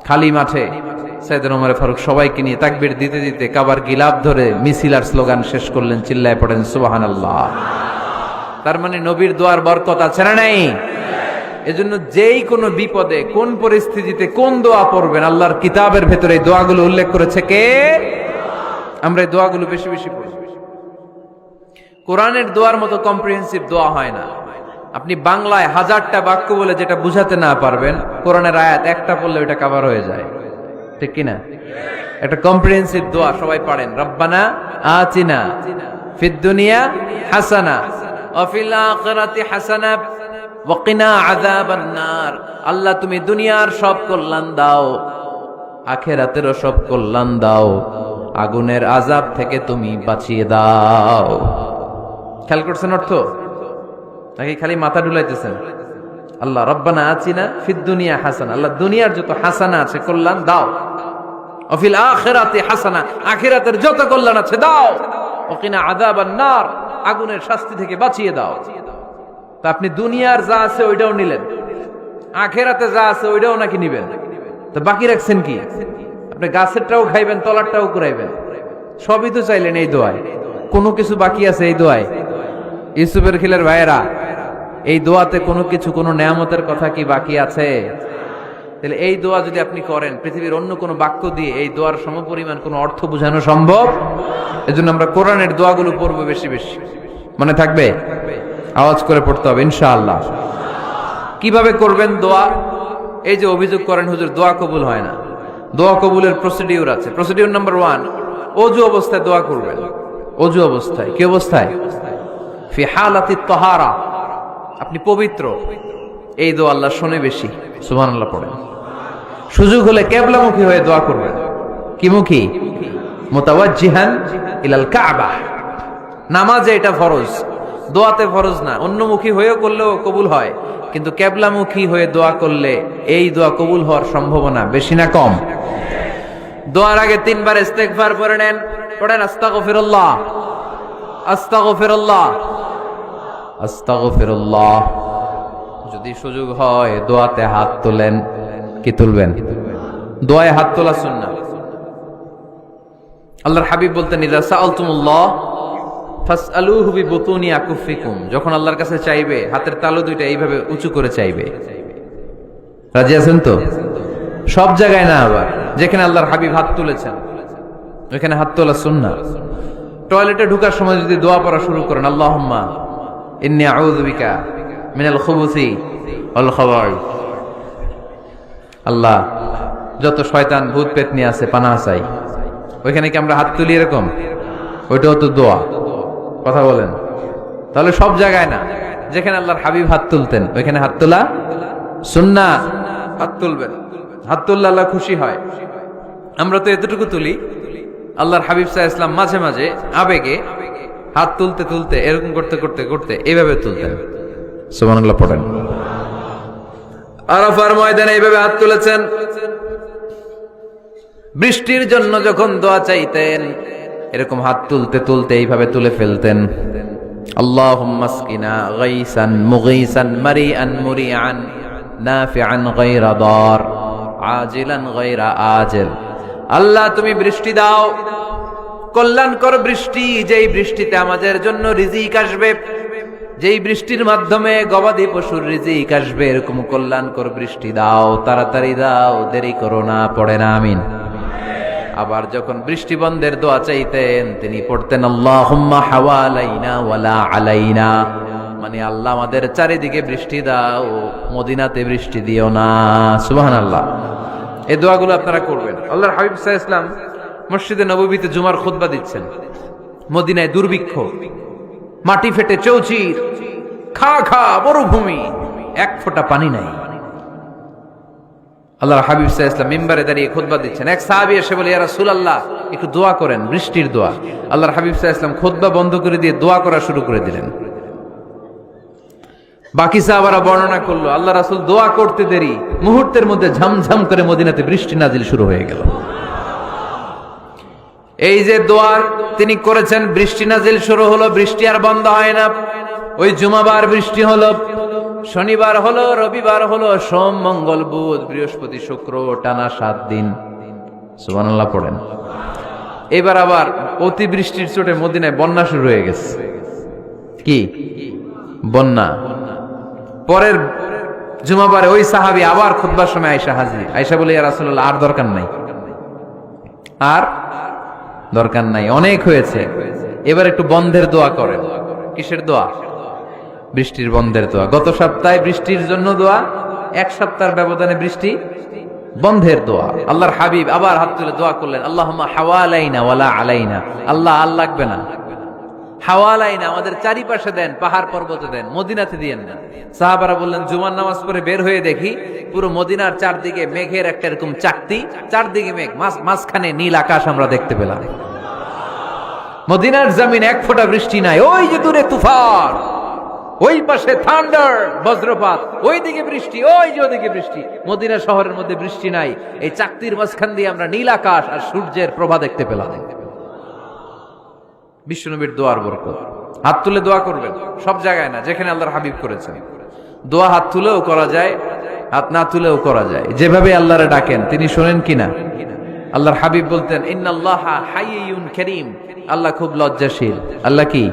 Speaker 2: খালি মাঠে সাইয়েদনা ওমর ফারুক সবাইকে নিয়ে তাকবীর দিতে দিতে কাবার গিলাফ ধরে মিছিল আর স্লোগান শেষ করলেন। চিল্লায় পড়েন সুবহানাল্লাহ। তার মানে নবীর দোয়ার বরকত আছে না নাই? এজন্য যেই কোনো বিপদে, কোন পরিস্থিতিতে কোন দোয়া পড়বেন, আল্লাহর কিতাবের ভেতরে এই দোয়াগুলো উল্লেখ করেছে কে? আমরা এই দোয়াগুলো বেশি বেশি পড়ব। কোরআনের দোয়ার মতো কম্প্রিহেন্সিভ দোয়া হয় না। আপনি বাংলায় 1000টা বাক্য বলে যেটা বুঝাতে না পারবেন, কোরআনের আয়াত একটা পড়লে ওটা কভার হয়ে যায়, ঠিক কিনা? একটা কম্প্রিহেন্সিভ দোয়া সবাই পড়েন, রব্বানা আতিনা ফিদ দুনিয়া হাসানা ওয়া ফিল আখিরাতি হাসানা ওয়া কিনা আযাবান নার। আল্লাহ তুমি দুনিয়ার সব কল্যাণ দাও, আখিরাতেরও সব কল্যাণ দাও, আগুনের আযাব থেকে তুমি বাঁচিয়ে দাও। খেয়াল করছেন অর্থ নাকি খালি মাথা ডুলাইতেছেন? আল্লাহ রব্বানা আতিনা ফিদ দুনিয়া হাসানা, আল্লাহ দুনিয়ার যত হাসানা আছে কল্যাণ দাও, ওয়া ফিল আখিরাতি হাসানা আখিরাতের যত কল্যাণ আছে দাও, ওয়া কিনা আযাবান নার আগুনের শাস্তি থেকে বাঁচিয়ে দাও। তা আপনি দুনিয়ার যা আছে ওইটাও নিলেন, আখিরাতে যা আছে ওইটাও নাকি নিবেন, তো বাকি রাখছেন কি? আপনি গাছেরটাও খাইবেন, তলারটাও কুড়াইবেন, সবই তো চাইলেন এই দোয়ায়, কোনো কিছু বাকি আছে এই দোয়ায়? ইউসুফের খিলের ভাইয়েরা, এই দোয়াতে কোনো কিছু, কোনো নেয়ামতের কথা কি বাকি আছে? তাহলে এই দোয়া যদি আপনি করেন, পৃথিবীর অন্য কোনো বাক্য দিয়ে এই দোয়ার সমপরিমাণ কোনো অর্থ বোঝানো সম্ভব? এজন্য আমরা কোরআনের দোয়াগুলো পড়বো বেশি বেশি। মনে থাকবে? আওয়াজ করে পড়তে হবে ইনশাআল্লাহ। কিভাবে করবেন দোয়া? এই যে অভিযোগ করেন হুজুর দোয়া কবুল হয় না, দোয়া কবুলের প্রসিডিউর আছে। প্রসিডিউর নাম্বার 1, ওযু অবস্থায় দোয়া করবেন। ওযু অবস্থায়, কি অবস্থায়? ফি হালাতি তাহারা, আপনি পবিত্র, এই দোয়া আল্লাহ শুনে বেশি, সুবহানাল্লাহ পড়েন। সুযোগ হলে কিবলামুখী হয়ে দোয়া করবেন। কি মুখী? মুতাওয়াজ্জিহান ইলাল কাবা। নামাজে এটা ফরজ, দোয়াতে ফরজ না। অন্যমুখী হয়েও করলেও কবুল হয়, কিন্তু কিবলামুখী হয়ে দোয়া করলে এই দোয়া কবুল হওয়ার সম্ভাবনা বেশি না কম? দোয়ার আগে 3 বার ইস্তেগফার পড়ে নেন। পড়েন আস্তাগফিরুল্লাহ, আস্তাগফিরুল্লাহ, আস্তাগফিরুল্লাহ। যদি সুযোগ হয় দোয়াতে হাত তোলেন। কি তুলবেন? দোয়ায় হাত তোলা সুন্নাহ। আল্লাহর হাবিব বলতেন, ইযা সাআলতুমুল্লাহ ফাসআলুহু বিবুতুনি আকুফিকুম। যখন আল্লাহর কাছে চাইবে হাতের তালু দুইটা এইভাবে উঁচু করে চাইবে। রাজি আছেন তো? সব জায়গায় না, আবার যেখানে আল্লাহর হাবিব হাত তুলেছেন ওইখানে হাত তোলা সুন্নাহ। টয়লেটে ঢোকার সময় যদি দোয়া পড়া শুরু করেন, আল্লাহুম্মা ইন্নী আউযু বিকা মিনাল খুবুসি ওয়াল খাবাইস, আল্লাহ যত শয়তান ভূত পেতনি আছে পানাহ চাই, ওইখানে কি আমরা হাত তুলি এরকম? ওইটাও তো দোয়া। কথা বলেন? তাহলে সব জায়গায় না, যেখানে আল্লাহর হাবিব হাত তুলতেন ওইখানে হাত তোলা সুন্নাহ। হাত তুলবেন, হাত তুললে আল্লাহ খুশি হয়। আমরা তো এতটুকু তুলি, আল্লাহর হাবিব সাল্লাল্লাহু আলাইহি ওয়াসাল্লাম মাঝে মাঝে আবেগে হাত তুলতে তুলতে এরকম করতে করতে করতে এইভাবে তুলতেন। সুবহানাল্লাহ পড়েন। আরাফার ময়দানে এইভাবে হাত তুলেছেন। বৃষ্টির জন্য যখন দোয়া চাইতেন এরকম হাত তুলতে তুলতে এইভাবে তুলে ফেলতেন। আল্লাহুম্মা আসকিনা গাইসান মুগীসান মারিআন মুরিআন নাফিআন গায়রা দার আজিলান গায়রা আজিল। আল্লাহ তুমি বৃষ্টি দাও, কল্যাণকর বৃষ্টি, যেই বৃষ্টিতে আমাদের জন্য রিজিক আসবে, যেই বৃষ্টির মাধ্যমে গবাদি পশুর রিজিক আসবে, এরকম কল্যাণকর বৃষ্টি দাও, তাড়াতাড়ি দাও, দেরি করো না। পড়ে না আমিন। আবার যখন বৃষ্টি বন্ধের দোয়া চাইতেন তিনি পড়তেন আল্লাহুম্মা হাওয়ালাইনা ওয়ালা আলাইনা, মানে আল্লাহ আমাদের চারিদিকে বৃষ্টি দাও, মদিনাতে বৃষ্টি দিও না। সুবহানাল্লাহ। এই দোয়াগুলো আপনারা করবেন। আল্লাহর হাবিব সাল্লাল্লাহু আলাইহি ওয়াসাল্লাম মসজিদে নববীতে জুমার খুতবা দিচ্ছেন। মদিনায় দুর্ভিক্ষ, মাটি ফেটে চৌচির, খা খা মরুভূমি, এক ফোঁটা পানি নাই। আল্লাহর হাবিব সাল্লাল্লাহু আলাইহি ওয়াসাল্লাম মিম্বারে দাঁড়িয়ে খুতবা দিচ্ছেন। এক সাহাবী এসে বলে, ইয়া রাসূলুল্লাহ একটু দোয়া করেন, বৃষ্টির দোয়া। আল্লাহর হাবিব সাল্লাল্লাহু আলাইহি ওয়াসাল্লাম খুতবা বন্ধ করে দিয়ে দোয়া করা শুরু করে দিলেন। বাকি সাহাবারা বর্ণনা করলো, আল্লাহ রাসূল দোয়া করতে দেরি, মুহূর্তের মধ্যে ঝমঝম করে মদিনাতে বৃষ্টি নাজিল শুরু হয়ে গেল। এই যে দোয়া তিনি করেছেন, বৃষ্টি নাজিল শুরু হলো, বৃষ্টি আর বন্ধ হয় না। ওই জুমাবার বৃষ্টি হলো, শনিবার হলো, রবিবার হলো, সোম মঙ্গল বুধ বৃহস্পতি শুক্র, টানা 7 দিন। সুবহানাল্লাহ পড়েন। এবার আবার অতিবৃষ্টির চোটে মদিনায় বন্যা শুরু হয়ে গেছে। কি বন্যা? পরের জুমাবারে ওই সাহাবী আবার খুতবার সময় আয়েশা হাজির। আয়েশা বলে, ইয়া রাসূলুল্লাহ আর দরকার নাই, আর দরকার নাই, অনেক হয়েছে, এবার একটু বন্ধের দোয়া করেন। কিসের দোয়া? বৃষ্টির বন্ধের দোয়া। গত সপ্তাহে বৃষ্টির জন্য দোয়া, এক সপ্তাহের ব্যবধানে বৃষ্টি বন্ধের দোয়া। আল্লাহর হাবিব আবার হাত তুলে দোয়া করলেন, আল্লাহুম্মা হাওয়ালাইনা ওয়ালা আলাইনা। আল্লাহ আর লাগবে না, হাওয়ালাইনা আমাদের চারিপাশে দেন, পাহাড় পর্বতে দেন, মদিনাতে দিয়েন না। সাহাবারা বললেন, জুমার নামাজ পড়ে বের হয়ে দেখি পুরো মদিনার চারদিকে মেঘের একটা এরকম চাকতি, চারদিকে মেঘ, মাঝখানে নীল আকাশ আমরা দেখতে পেলাম। মদিনার জমিন এক ফোঁটা বৃষ্টি নাই, ওই যে দূরে তুফান, ওই পাশে থান্ডার বজ্রপাত, ওইদিকে বৃষ্টি, ওই যে ওদিকে বৃষ্টি। মদিনা শহরের মধ্যে বৃষ্টি নাই, এই চাকতির মাঝখান দিয়ে আমরা নীল আকাশ আর সূর্যের প্রভা দেখতে পেলাম। বিশ্বনবীর দোয়ার বরকত। হাত তুলে দোয়া করবেন, সব জায়গায় না, যেখানে আল্লাহর হাবিব করেছেন। দোয়া হাত তুলেও করা যায়, হাত না তুলেও করা যায়, যেভাবে আল্লাহরে ডাকেন তিনি শোনেন কিনা। আল্লাহর হাবিব বলতেন, ইন্নাল্লাহা হাইয়ুন কারীম, আল্লাহ খুব লজ্জাশীল। আল্লাহ কি?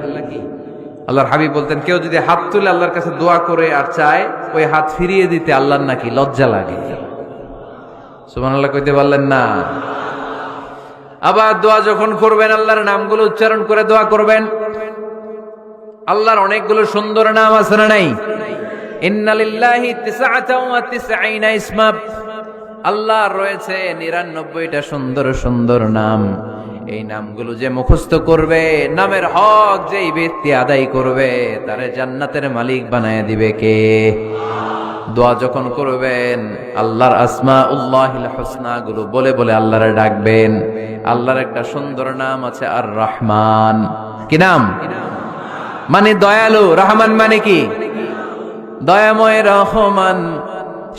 Speaker 2: আল্লাহর হাবিব বলতেন, কেউ যদি হাত তুলে আল্লাহর কাছে দোয়া করে আর চায়, ওই হাত ফিরিয়ে দিতে আল্লাহর নাকি লজ্জা লাগে। সুবহানাল্লাহ কইতে পারলেন না? আবার দোয়া যখন করবেন, আল্লাহর নামগুলো উচ্চারণ করে দোয়া করবেন। আল্লাহর অনেকগুলো সুন্দর নাম আছে না নাই? ইন্নালিল্লাহি 99 ইসমা, আল্লাহর রয়েছে 99টা সুন্দর সুন্দর নাম। এই নামগুলো যে মুখস্থ করবে, নামের হক যেই ব্যক্তি আদায় করবে, তারে জান্নাতের মালিক বানায় দিবে কে? দোয়া যখন করবেন, আল্লাহর আসমাউল্লাহিল হুসনা গুলো বলে বলে আল্লাহরে ডাকবেন। আল্লাহর একটা সুন্দর নাম আছে আর রহমান। কি নাম? মানে দয়ালু। রহমান মানে কি? দয়াময়। রহমান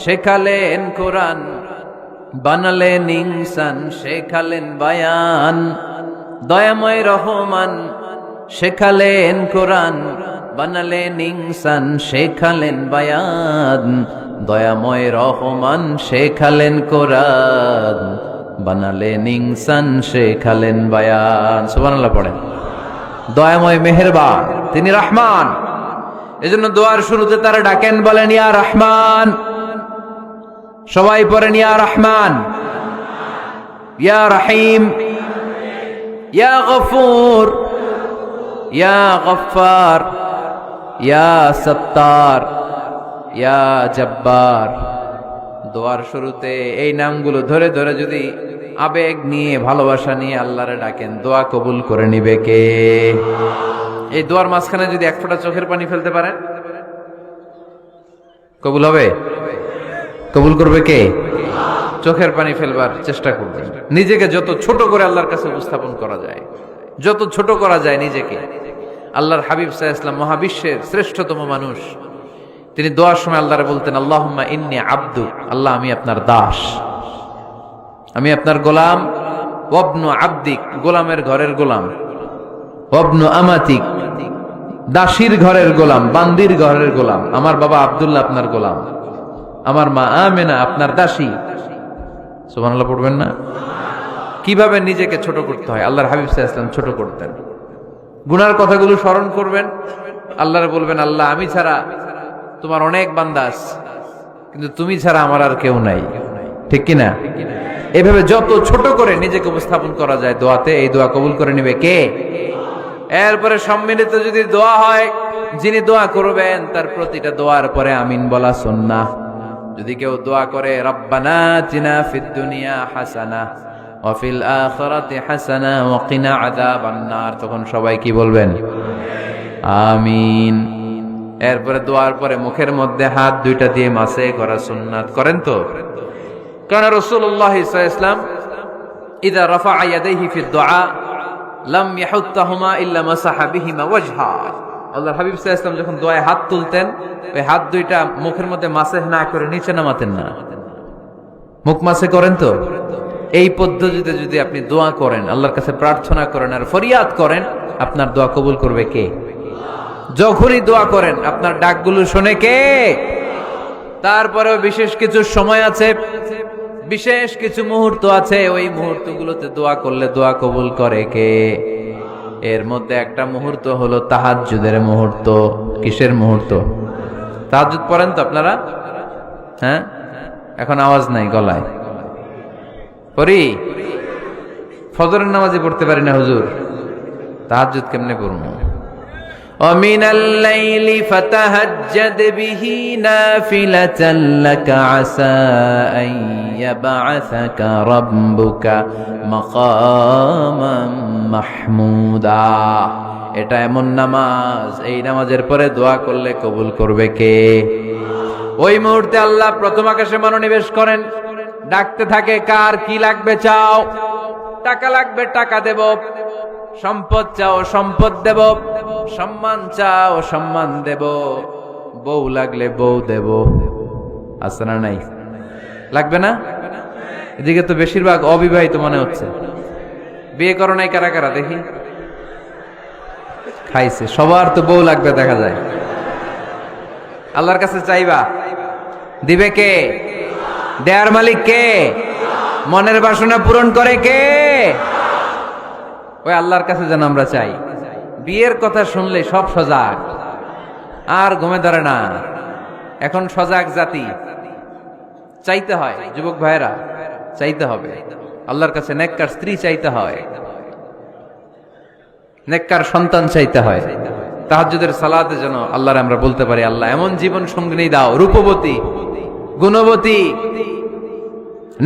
Speaker 2: শেখালেন কোরআন, বানালেন ইনসান, শেখালেন বায়ান। দয়াময় রহমান শেখালেন কোরআন, বানালেন ইনসান, শেখালেন বায়ান। দয়াময় রহমান শেখালেন কোরআন, বানালেন ইনসান, শেখালেন বায়ান। সুবহানাল্লাহ পড়েন। দয়াময় মেহেরবান, তিনি রহমান। এজন্য দোয়ার শুরুতে তারা ডাকেন, বলেন ইয়া রহমান। সবাই পড়েন ইয়া রহমান, ইয়া রহিম, ইয়া গফুর, ইয়া গফফার, ইয়া সত্তার, ইয়া জব্বার। দোয়ার শুরুতে এই নামগুলো ধরে ধরে যদি আবেগ নিয়ে, ভালোবাসা নিয়ে আল্লাহরে ডাকেন, দোয়া কবুল করে নিবে কে? এই দোয়ার মাঝখানে যদি এক ফোঁটা চোখের পানি ফেলতে পারেন, কবুল হবে? কবুল করবে কে? চোখের পানি ফেলবার চেষ্টা করবেন। নিজেকে যত ছোট করে আল্লাহর কাছে উপস্থাপন করা যায়, যত ছোট করা যায় নিজেকে। আল্লাহর হাবিব সাল্লাল্লাহু আলাইহি ওয়াসাল্লাম, মহাবিশ্বের শ্রেষ্ঠতম মানুষ, তিনি দোয়ার সময় আল্লাহরে বলতেন, আল্লাহুম্মা ইন্নী আবদু, আল্লাহ আমি আপনার দাস, আমি আপনার গোলাম। ওয়াবনু আবদিক, গোলামের ঘরের গোলাম। ওয়াবনু আমাতিক, দাসীর ঘরের গোলাম, বান্দির ঘরের গোলাম। আমার বাবা আব্দুল্লাহ আপনার গোলাম, আমার মা আমেনা আপনার দাসী। সুবহানাল্লাহ পড়বেন না? কিভাবে নিজেকে ছোট করতে হয় আল্লাহর হাবিব সাল্লাল্লাহু আলাইহি ওয়াসাল্লাম ছোট করতেন। গুনার কথাগুলো স্মরণ করবেন, আল্লাহরে বলবেন, আল্লাহ আমি ছাড়া তোমার অনেক বান্দা আছে, কিন্তু তুমি ছাড়া আমার আর কেউ নাই। ঠিক কিনা? এভাবে যত ছোট করে নিজেকে উপস্থাপন করা যায় দোয়াতে, এই দোয়া কবুল করে নেবে কে? এরপরে সম্মিলিত যদি দোয়া হয়, যিনি দোয়া করবেন তার প্রতিটা দোয়ার পরে আমিন বলা সুন্নাহ। যদি কেউ দোয়া করে রব্বানা আতিনা ফিদ দুনিয়া হাসানাহ ওয়া ফিল আখিরাতি হাসানাহ ওয়া কিনা আযাবান নার, তখন সবাই কি বলবেন? আমিন। এরপরে দোয়ার পরে মুখের মধ্যে হাত দুইটা দিয়ে মাসে করা সুন্নাত। করেন তো? কারণ রাসূলুল্লাহ সাল্লাল্লাহু আলাইহি ওয়াসাল্লাম ইযা রাফা'a ইয়াদাইহি ফিদ দুআ লাম ইয়াহুত্তাহুমা ইল্লা মাসাহা বিহিমা ওয়াজহা। আল্লাহর হাবিব সাল্লাল্লাহু আলাইহি ওয়াসাল্লাম যখন দোয়ায় হাত তুলতেন, ওই হাত দুইটা মুখের মধ্যে মাসেহ না করে নিচে নামাতেন না। মুখ মাসে করেন তো? এই পদ্ধতিতে যদি আপনি দোয়া করেন, আল্লাহর কাছে প্রার্থনা করেন আর ফরিয়াদ করেন, আপনার দোয়া কবুল করবে কে? যখনই দোয়া করেন আপনার ডাকগুলো শোনে কে? তারপরেও বিশেষ কিছু সময় আছে, বিশেষ কিছু মুহূর্ত আছে, ওই মুহূর্তগুলোতে দোয়া করলে দোয়া কবুল করে কে? এর মধ্যে একটা মুহূর্ত হলো তাহাজ্জুদের মুহূর্ত। কিসের মুহূর্ত? তাহাজ্জুদ পড়েন তো আপনারা? হ্যাঁ, এখন আওয়াজ নাই গলায়। পড়ি? ফজরের নামাজে পড়তে পারি না হুজুর, তাহাজ্জুদ কেমনে পড়ব? ومن الليل فتهجد به نافلة لك عسى أن يبعثك ربك مقاما محمودا। এটা এমন নামাজ, এই নামাজের পরে দোয়া করলে কবুল করবে কে? ওই মুহূর্তে আল্লাহ প্রথম আকাশে মনোনিবেশ করেন, ডাকতে থাকে, কার কি লাগবে চাও? টাকা লাগবে টাকা দেব, সম্পদ চাও সম্পদ দেব, সম্মান চাও সম্মান দেব, বউ লাগলে বউ দেব। আছে না নাই? লাগবে না? এদিকে তো বেশিরভাগ অবিবাহিত মনে হচ্ছে। বিয়ে করো নাই কারা কারা দেখি? খাইছে। সবার তো বউ লাগবে দেখা যায়। আল্লাহর কাছে চাইবা, দিবে কে? দেয়ার মালিক কে? মনের বাসনা পূরণ করে কে? ওই আল্লাহর কাছে যেন আমরা চাই। বিয়ের কথা শুনলে সব সজাগ, আর ঘুমে ধরে না। এখন সজাগ জাতি, চাইতে হয়। যুবক ভাইরা চাইতে হবে আল্লাহর কাছে, নেককার স্ত্রী চাইতে হয়, নেককার সন্তান চাইতে হয়। তাহাজ্জুদের সালাতে যেন আল্লাহর আমরা বলতে পারি, আল্লাহ এমন জীবন সঙ্গিনী দাও, রূপবতী, গুণবতী,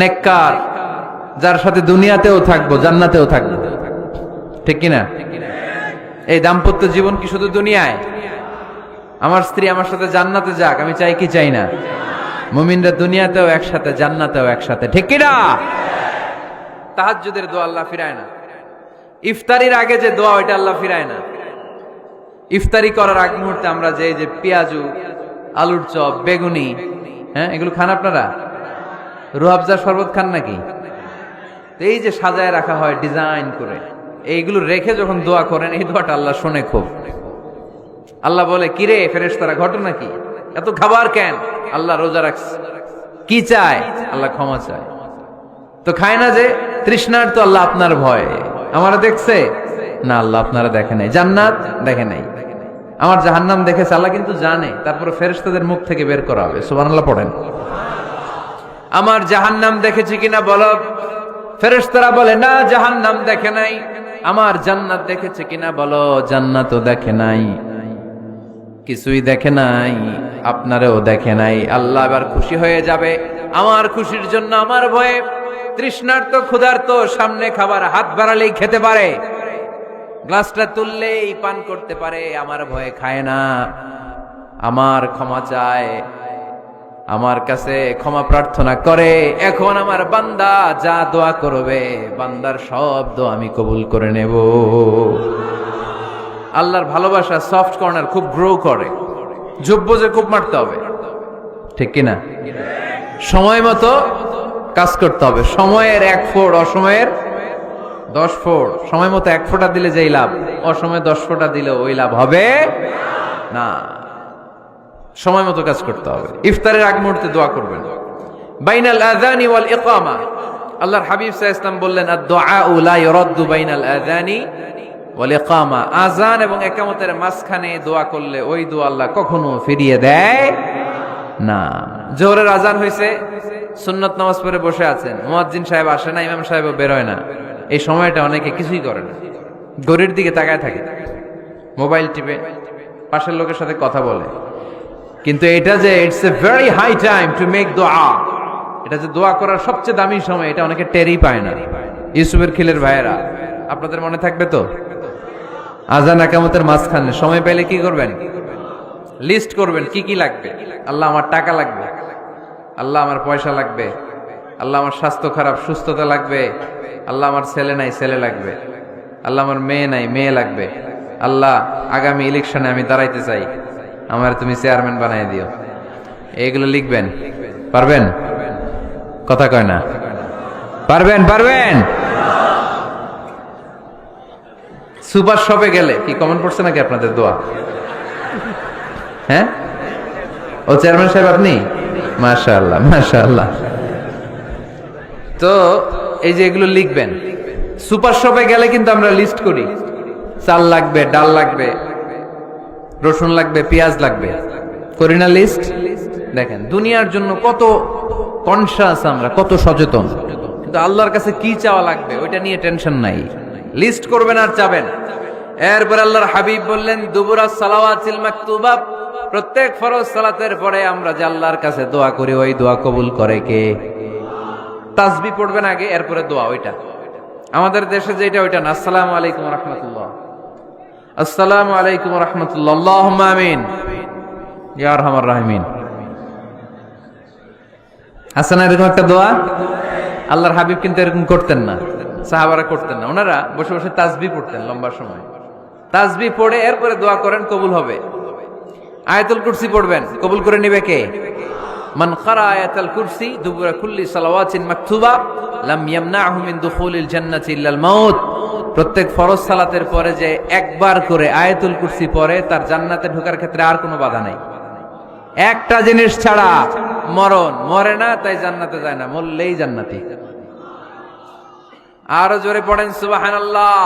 Speaker 2: নেককার, যার সাথে দুনিয়াতেও থাকবো জান্নাতেও থাকবো। ঠিক কিনা? এই দাম্পত্য জীবন কি শুধু দুনিয়ায়? আমার স্ত্রী আমার সাথে জান্নাতে যাক, আমি চাই কি চাই না? মুমিনরা দুনিয়াতেও একসাথে, জান্নাতেও একসাথে। ঠিক কিনা? তাহাজ্জুদের দোয়া আল্লাহ ফিরায় না। ইফতারির আগে যে দোয়া, ওইটা আল্লাহ ফিরায় না। ইফতারি করার আগ মুহূর্তে আমরা যে পেঁয়াজু, আলুর চপ, বেগুনি, হ্যাঁ এগুলো খান আপনারা? রুহাবজার শরবত খান নাকি? এই যে সাজায় রাখা হয় ডিজাইন করে, এইগুলো রেখে যখন দোয়া করেন, এই দোয়াটা আল্লাহ শোনে খুব। আল্লাহ বলে, কিরে ফেরেশতারা, ঘটনা কি? এত খাবার কেন? আল্লাহ রোজা রাখছে। কি চায়? আল্লাহ ক্ষমা চায়। তো খায় না যে তৃষ্ণার, তো আল্লাহ আপনার ভয়। আমারা দেখছে না? আল্লাহ আপনারা দেখে নাই। জান্নাত দেখে নাই, আমার জাহান্নাম দেখেছে আল্লাহ কিন্তু জানে। তারপরে ফেরেশতাদের মুখ থেকে বের করা হবে। সুবহানাল্লাহ পড়েন। আমার জাহান্নাম দেখেছি কিনা বলো? ফেরেশতারা বলে না, জাহান্নাম দেখে নাই। আমার জান্নাত দেখেছে কিনা বলো? জান্নাতও দেখে নাই, কিছুই দেখে নাই, আপনারেও দেখে নাই। আল্লাহ এবার খুশি হয়ে যাবে। আমার খুশির জন্য আমার ভয়ে তৃষ্ণার্ত ক্ষুধার্ত সামনে খাবার হাত বাড়ালেই খেতে পারে, গ্লাসটা তুললেই পান করতে পারে, আমার ভয়ে খায় না। আমার ক্ষমা চায়, আমার কাছে ক্ষমা প্রার্থনা করে। এখন আমার বান্দা যা দোয়া করবে, বান্দার সব দোয়া আমি কবুল করে নেব। আল্লাহর ভালোবাসা সফট কর্নার খুব গ্রো করে, জব্বজে খুব মারতে হবে। ঠিক কিনা? সময় মতো কাজ করতে হবে। সময়ের 1 ফোঁট, অসময়ের 10 ফোঁট। সময় মতো 1 ফোঁটা দিলে যেই লাভ, অসময়ে 10 ফোঁটা দিলে ওই লাভ হবে না। সময় মতো কাজ করতে হবে। ইফতারের আগ মুহূর্তে দোয়া করবেন। বাইনাল আযানি ওয়াল ইকামা, আল্লাহর হাবিব সাল্লাল্লাহু আলাইহি ওয়াসাল্লাম বললেন, আদ-দুআউ লা ইউরাদ্দু বাইনাল আযানি ওয়াল ইকামা। আযান এবং ইকামতের মাঝখানে দোয়া করলে ওই দোয়া আল্লাহ কখনো ফিরিয়ে দেয় না। জোহরের আযান হয়েছে, সুন্নত নামাজ পড়ে বসে আছেন, মুয়াজ্জিন সাহেব আসে না, ইমাম সাহেবও বের হয় না। এই সময়টা অনেকে কিছুই করে না, ঘড়ির দিকে তাকায় থাকে, মোবাইল টিপে, পাশের লোকের সাথে কথা বলে। কিন্তু এটা যে it's a very high time to make দোয়া, এটা যে দোয়া করার সবচেয়ে দামি সময়, এটা অনেকে টেরই পায় না। ইউসুফের খিলের ভাইয়েরা, আপনাদের মনে থাকবে তো? আযান ইকামতের মাঝখানে সময় পেলে কি করবেন? লিস্ট করবেন কি কি লাগবে। আল্লাহ আমার টাকা লাগবে, আল্লাহ আমার পয়সা লাগবে, আল্লাহ আমার স্বাস্থ্য খারাপ সুস্থতা লাগবে, আল্লাহ আমার ছেলে নাই ছেলে লাগবে, আল্লাহ আমার মেয়ে নাই মেয়ে লাগবে, আল্লাহ আগামী ইলেকশনে আমি দাঁড়াইতে চাই, আমার তুমি চেয়ারম্যান বানাই দিও। এইগুলো লিখবেন। পারবেন? কথা কয় না। পারবেন? পারবেন? সুপার শপে গেলে কি কমন পড়ছে নাকি আপনাদের দোয়া? হ্যাঁ, ও চেয়ারম্যান সাহেব আপনি? মাশাআল্লাহ মাশাআল্লাহ। তো এই যে এগুলো লিখবেন। সুপার শপে গেলে কিন্তু আমরা লিস্ট করি, চাল লাগবে, ডাল লাগবে, রসুন লাগবে, পেঁয়াজ লাগবে, করি না লিস্ট? দেখেন দুনিয়ার জন্য কত কনসাস আমরা, কত সচেতন, কিন্তু আল্লাহর কাছে কি চাওয়া লাগবে ওইটা নিয়ে টেনশন নাই। লিস্ট করবেন আর চাবেন। এরপর আল্লাহর হাবিব বললেন দুবুরা সালাওয়াতিল মাকতুবা, প্রত্যেক ফরজ সালাতের পরে আমরা যে আল্লাহর কাছে দোয়া করি ওই দোয়া কবুল করে কে? তাসবিহ পড়বেন আগে, এরপরে দোয়া। ওইটা আমাদের দেশে যেটা ওইটা না। আসসালামু আলাইকুম ওয়া রাহমাতুল্লাহ, আসসালামু আলাইকুম ওয়া রাহমাতুল্লাহ, আল্লাহুম্মা আমিন ইয়া আরহামার রাহিমিন। আছে না এরকম একটা দোয়া? আল্লাহর হাবিব কিন্তু এরকম করতেন না, সাহাবারা করতেন না। ওনারা বসে বসে তাসবিহ পড়তেন লম্বা সময়। তাসবিহ পড়ে এরপরে দোয়া করেন, কবুল হবে। আয়াতুল কুরসি পড়বেন, কবুল করে নিবে কে? মান ক্বারা আয়াতুল কুরসি দুবুরা কুল্লি সালাওয়াতিন মাকতুবা লাম ইয়ামনাহু মিন দুখুলিল জান্নাতি ইল্লাল মাউত। প্রত্যেক ফরজ সালাতের পরে যে একবার করে আয়াতুল কুরসি পড়ে তার জান্নাতে ঢোকার ক্ষেত্রে আর কোনো বাধা নাই। একটা জিনিস ছাড়া, মরণ। মরে না তাই জান্নাতে যায় না, মরলেই জান্নাতি। আরো জোরে পড়েন সুবহানাল্লাহ।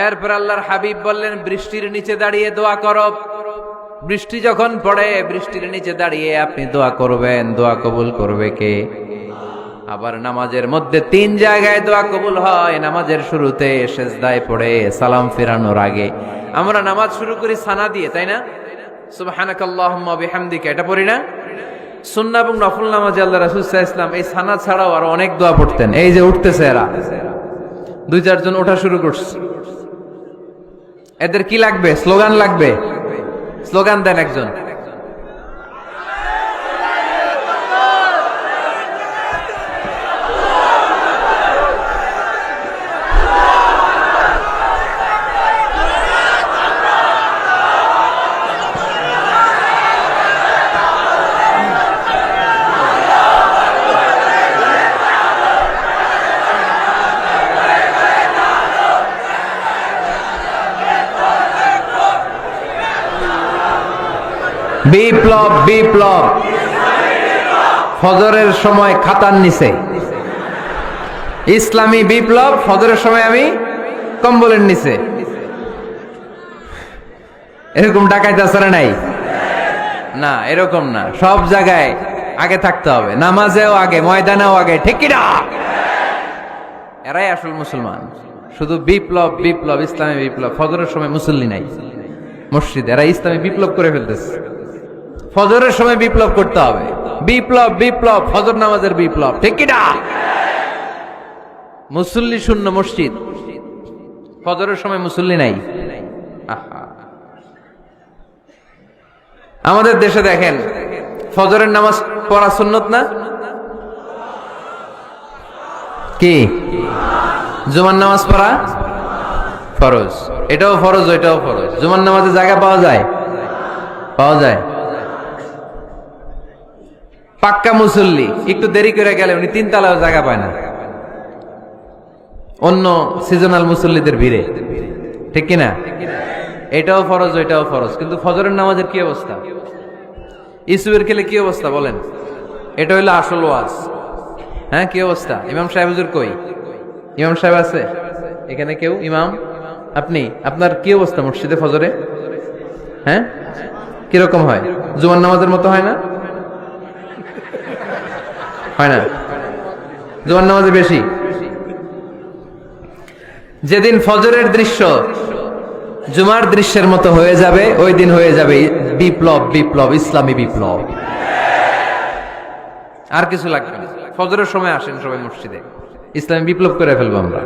Speaker 2: এরপর আল্লাহর হাবিব বললেন বৃষ্টির নিচে দাঁড়িয়ে দোয়া করো। বৃষ্টি যখন পড়ে বৃষ্টির নিচে দাঁড়িয়ে আপনি দোয়া করবেন, দোয়া কবুল করবে কে? আবার নামাজের মধ্যে 3 জায়গায় দোয়া কবুল হয়। নামাজের শুরুতে, সেজদায় পড়ে, সালাম ফেরানোর আগে। আমরা নামাজ শুরু করি সানা দিয়ে, তাই না? সুবহানাকাল্লাহুম্মা বিহামদিকা, এটা পড়ি না? সুন্নাহ এবং নফল নামাজে আল্লাহ রাসূল সাল্লাল্লাহু আলাইহি ওয়াসাল্লাম এই সানা ছাড়াও আরো অনেক দোয়া পড়তেন। এই যে উঠতেছে এরা 2-4 জন ওঠা শুরু করছে, এদের কি লাগবে? স্লোগান লাগবে। স্লোগান দেন একজন। বিপ্লব, বিপ্লব। ফজরের সময় খাতার নিচে ইসলামী বিপ্লব। ফজরের সময় আমি কম্বলের নিচে। এরকম ডাকাইতে আসরে নাই না, এরকম না। সব জায়গায় আগে থাকতে হবে, নামাজেও আগে, ময়দানেও আগে, ঠিক কিনা? এরাই আসল মুসলমান। শুধু বিপ্লব, বিপ্লব, ইসলামী বিপ্লব। ফজরের সময় মুসল্লি নাই মসজিদে, এরা ইসলামী বিপ্লব করে ফেলতেছে। ফজরের সময় বিপ্লব করতে হবে। বিপ্লব, বিপ্লব, ফজর নামাজের বিপ্লব, ঠিক কি না? মুসল্লি শূন্য মসজিদ, ফজরের সময় মুসল্লি নাই। আমাদের দেশে দেখেন ফজরের নামাজ পড়া সুন্নত না? কি? জুমার নামাজ পড়া ফরজ। এটাও ফরজ, ওইটাও ফরজ। জুমার নামাজে জায়গা পাওয়া যায়? পাওয়া যায়। পাক্কা মুসল্লি একটু দেরি করে গেলে উনি 3 তলাও জায়গা পায় না, অন্য সিজনাল মুসল্লিদের ভিড়ে, ঠিক কিনা? এটাও ফরজ, ওইটাও ফরজ। কিন্তু ফজরের নামাজের কি অবস্থা? ইসুবের খেলে কি অবস্থা বলেন? এটা হইলো আসল ওয়াজ। হ্যাঁ, কি অবস্থা? ইমাম সাহেব হুজুর কই? ইমাম সাহেব আছে এখানে? কেউ? ইমাম আপনি, আপনার কি অবস্থা মসজিদে ফজরে? হ্যাঁ, কিরকম হয়? জুমার নামাজের মতো হয় না? হয় না? জুমার নামাজে বেশি। যেদিন ফজরের দৃশ্য জুমার দৃশ্যের মতো হয়ে যাবে, ওই দিন হয়ে যাবে বিপ্লব, বিপ্লব, ইসলামী বিপ্লব। আর কিছু লাগবে না। ফজরের সময় আসেন সবাই মসজিদে, ইসলামী বিপ্লব করে ফেলবো আমরা।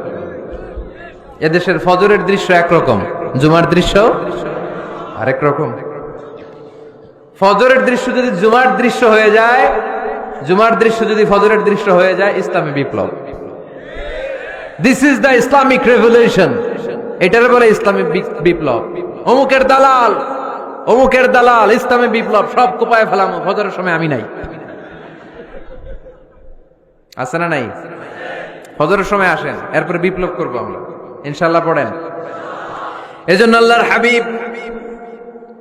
Speaker 2: এদেশের ফজরের দৃশ্য একরকম, জুমার দৃশ্য আরেক রকম। ফজরের দৃশ্য যদি জুমার দৃশ্য হয়ে যায়, জুমার দৃশ্য যদি ফজরের দৃশ্য হয়ে যায়, ইসলামী বিপ্লব। This is the Islamic revolution. এটার বলে ইসলামী বিপ্লব। অমুকের দালাল, অমুকের দালাল, ইসলামী বিপ্লব সব কোপায় ফেলাম। ফজরের সময় আমি নাই, আছে না নাই? ফজরের সময় আসেন, এরপরে বিপ্লব করবো আমরা ইনশাআল্লাহ। পড়েন। এজন্য আল্লাহর হাবিব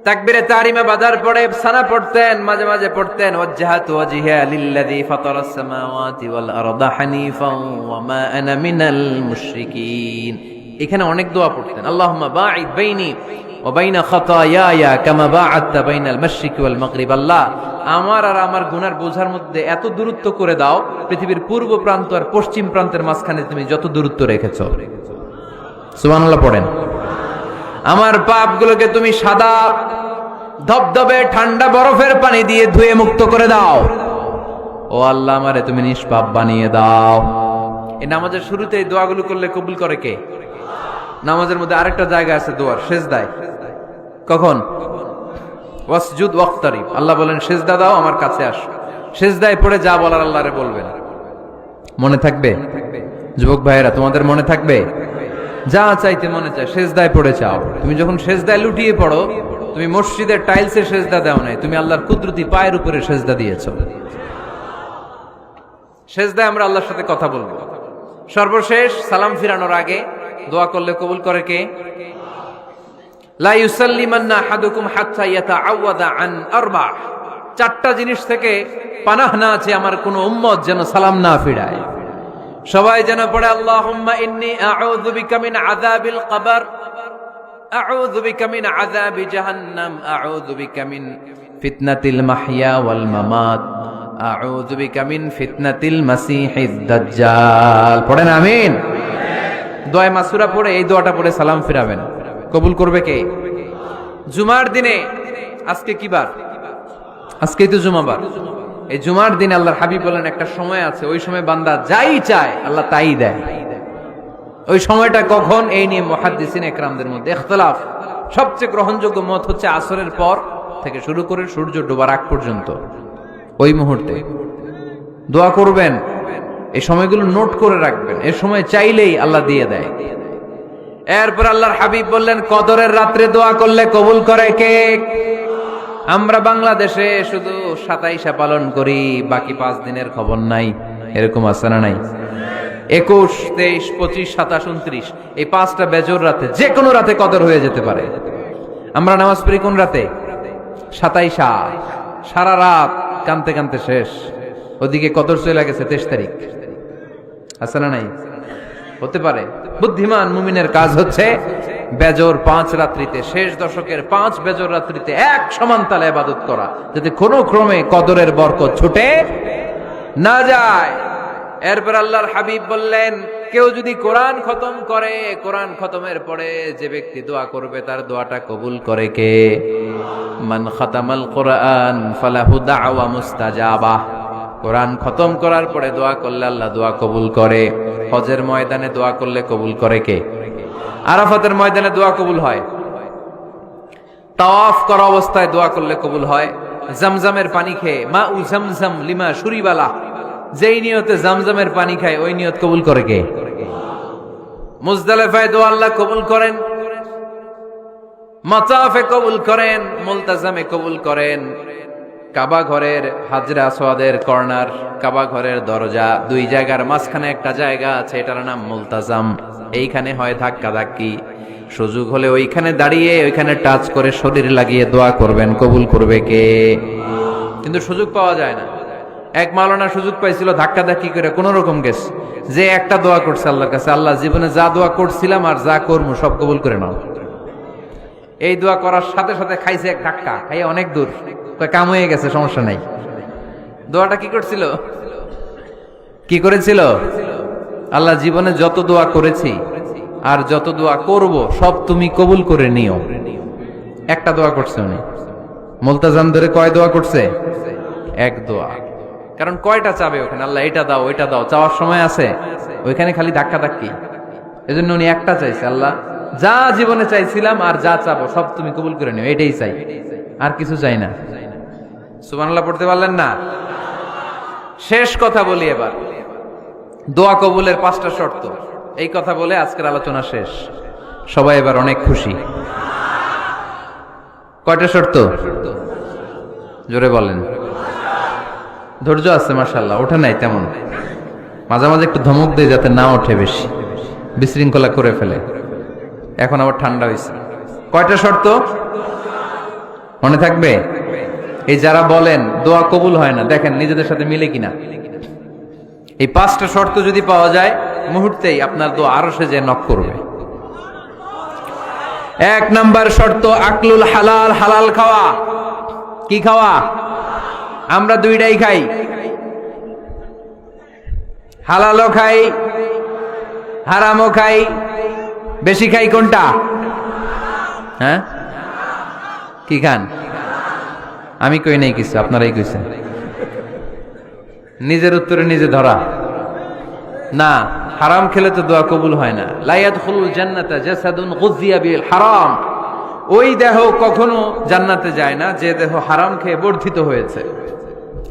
Speaker 2: তাকবীরে তাহরিমা বাজার পড়ে সানা পড়তেন, মাঝে মাঝে পড়তেন ওয়াজহাতু ওয়াজহিয়া লিল্লাযী ফাতারাস সামাওয়াতি ওয়াল আরদা হানিফান ওয়া মা আনা মিনাল মুশরিকিন। এখানে অনেক দোয়া পড়তেন। আল্লাহুম্মা বাঈদ বাইনি ওয়া বাইনা খাতায়ায়া কামা বাআদতা বাইনাল মাশরিকি ওয়াল মাগরিব। আল্লাহ, আমার আর আমার গুনার বোঝার মধ্যে এত দূরত্ব করে দাও, পৃথিবীর পূর্ব প্রান্ত আর পশ্চিম প্রান্তের মাঝখানে তুমি যত দূরত্ব রেখেছো। সুবহানাল্লাহ পড়েন। আমার পাপগুলোকে তুমি সাদা ধবধবে ঠান্ডা বরফের পানি দিয়ে ধুয়ে মুক্ত করে দাও। ও আল্লাহ, আমারে তুমি নিষ্পাপ বানিয়ে দাও। এই নামাজের শুরুতে এই দোয়াগুলো করলে কবুল করে কে? নামাজের মধ্যে আরেকটা জায়গা আছে দোয়ার, সেজদায়। কখন? ওয়াসজুদ ওয়াক্তারিব। আল্লাহ বলেন সেজদা দাও, আমার কাছে আসো। সেজদায় পড়ে যা বলার আল্লাহরে বলবেন। মনে থাকবে? যুবক ভাইয়েরা, তোমাদের মনে থাকবে? যা চাইতে মনে চায় সেজদায় পড়ে চাও। তুমি যখন সেজদায় লুটিয়ে পড়ো, তুমি মসজিদের টাইলসে সেজদা দাও নাই, তুমি আল্লাহর কুদরতি পায়ের উপরে সেজদা দিয়েছো। সেজদায় আমরা আল্লাহর সাথে কথা বলবো। সর্বশেষ সালাম ফিরানোর আগে দোয়া করলে কবুল করে কে? লা ইউসাল্লিমান্না আহাদুকুম হাত্তা ইয়াতাআওয়াদা আন আরবা। চারটা জিনিস থেকে পানাহ না আছে আমার কোন উম্মত যেন সালাম না ফিরায়। সবাই যেন পড়ে আল্লাহুম্মা ইন্নী আউযু বিকা মিন আযাবিল কবর, আউযু বিকা মিন আযাবি জাহান্নাম, আউযু বিকা মিন ফিতনাতিল মাহইয়া ওয়াল মামাত, আউযু বিকা মিন ফিতনাতিল মাসিহিদ দাজ্জাল। পড়েন আমিন। দোয়া মাসুরা পড়ে এই দোয়াটা পড়ে সালাম ফিরাবেন। কবুল করবে কে? জুমার দিনে, আজকে কি বার? আজকেই তো জুমাবার। এই জুমার দিনে আল্লাহর হাবিব বলেন একটা সময় আছে, ওই সময় বান্দা যাই চায় আল্লাহ তাই দেয়। ওই সময়টা কখন? এই নিয়ে মুহাদ্দিসিন ইকরামদের মধ্যে ইখতিলাফ। সবচেয়ে গ্রহণযোগ্য মত হচ্ছে আসরের পর থেকে শুরু করে সূর্য ডোবার আগ পর্যন্ত। ওই মুহূর্তে দোয়া করবেন, এই সময়গুলো নোট করে রাখবেন। এই সময় চাইলেই আল্লাহ দিয়ে দেয়। এরপর আল্লাহর হাবিব বললেন কদরের রাত্রে দোয়া করলে কবুল করে কে? আমরা বাংলাদেশে শুধু 27 পালন করি, বাকি 5 দিনের খবর নাই। এরকম আছে না নাই? 21, 23, 25, 27, 29 এই 5টা বেজোর রাতে, যে কোনো রাতে কদর হয়ে যেতে পারে। আমরা নামাজ পড়ি কোন রাতে? 27। সারা রাত কানতে কানতে শেষ, ওদিকে কদর চলে গেছে 23 তারিখ। আছে না নাই? হতে পারে। বুদ্ধিমান মুমিনের কাজ হচ্ছে বেজর 5 রাত্রিতে, শেষ দশকের 5 বেজর রাত্রিতে এক সমান তালে ইবাদত করা, যাতে কোনো ক্রমে কদরের বরকত ছুটে না যায়। এরপর আল্লাহর হাবিব বললেন কেউ যদি কোরআন খতম করে, কোরআন খতমের পরে যে ব্যক্তি দোয়া করবে তার দোয়াটা কবুল করে কে? মান খাতামাল কোরআন ফালাহু দাওয়া মুস্তাজাবা। কোরআন খতম করার পরে দোয়া করলে আল্লাহ দোয়া কবুল করে। হজের ময়দানে দোয়া করলে কবুল করে কে? আরাফাতের ময়দানে দোয়া কবুল হয়। তাওয়াফ করা অবস্থায় দোয়া করলে কবুল হয়। জামজামের পানি খেয়ে, মা উ জামজাম লিমা শুরিবালা, যেই নিয়তে জামজামের পানি খায় ওই নিয়ত কবুল করে কে? মুজদালিফায় দোয়া আল্লাহ কবুল করেন, মাতাফে কবুল করেন, মুলতাজামে কবুল করেন। কাবা ঘরের হাজরা আসওয়াদের কর্নার, কাবা ঘরের দরজা, 2 জায়গার মাঝখানে একটা জায়গা আছে, এটার নাম মুলতাজাম। এইখানে হয় ধাক্কা ধাক্কি। সুযোগ হলে ওইখানে দাঁড়িয়ে ওইখানে টাচ করে শরীর লাগিয়ে দোয়া করবেন, কবুল করবে কে? কিন্তু সুযোগ পাওয়া যায় না। এক মাওলানা সুযোগ পাইছিল, ধাক্কা ধাক্কি করে কোন রকম গেছে, যে একটা দোয়া করছে আল্লাহর কাছে, আল্লাহ জীবনে যা দোয়া করছিলাম আর যা করবো সব কবুল করে নাও। এই দোয়া করার সাথে সাথে খাইছে এক ধাক্কা, খাইয়ে অনেক দূর, কাম হয়ে গেছে, সমস্যা নাই। দোয়াটা কি করছিল? কি করেছিল? আল্লাহ জীবনে যত দোয়া করেছি আর যত দোয়া করব সব তুমি কবুল করে নিও। একটা দোয়া করছে উনি। মুলতাজাম ধরে কয় দোয়া করছে? এক দোয়া। কারণ কয়টা চাবে ওখানে? আল্লাহ এটা দাও ওইটা দাও, চাওয়ার সময় আছে? ওইখানে খালি ধাক্কা ধাক্কি। এজন্য উনি একটা চাইছে, আল্লাহ যা জীবনে চাইছিলাম আর যা চাবো সব তুমি কবুল করে নিও, এটাই চাই, আর কিছু চাই না। সুবহানাল্লাহ পড়তে পারলেন না? শেষ কথা বলি এবার, দোয়া কবুলের 5টা শর্ত। এই কথা বলে আজকের আলোচনা শেষ। সবাই এবার অনেক খুশি। কয়টা শর্ত? জোরে বলেন। ধৈর্য আছে মাশাআল্লাহ, ওঠে নাই তেমন, মাঝে মাঝে একটু ধমক দেয় যাতে না ওঠে, বেশি বিশৃঙ্খলা করে ফেলে। এখন আবার ঠান্ডা হয়েছে। কয়টা শর্ত মনে থাকবে? এই যারা বলেন দোয়া কবুল হয় না, দেখেন নিজেদের সাথে মিলে কিনা। এই 5টা শর্ত যদি পাওয়া যায়, মুহূর্তেই আপনার দোয়া আরশে যে নক করবে। 1 নাম্বার শর্ত আকলুল হালাল, হালাল খাওয়া। কি খাওয়া? আমরা 2টাই খাই, হালালও খাই হারামও খাই। বেশি খাই কোনটা? হ্যাঁ, কি খান? আমি কই নাই কিছু, আপনারাই কইছেন। নিজের উত্তরে নিজে ধরা না। হারাম খেলে তো দোয়া কবুল হয় না। লা ইয়াদখুলুল জান্নাতা জাসাদুন গুযিয়া বিল হারাম। ওই দেহ কখনো জান্নাতে যায় না যে দেহ হারাম খেয়ে বর্ধিত হয়েছে।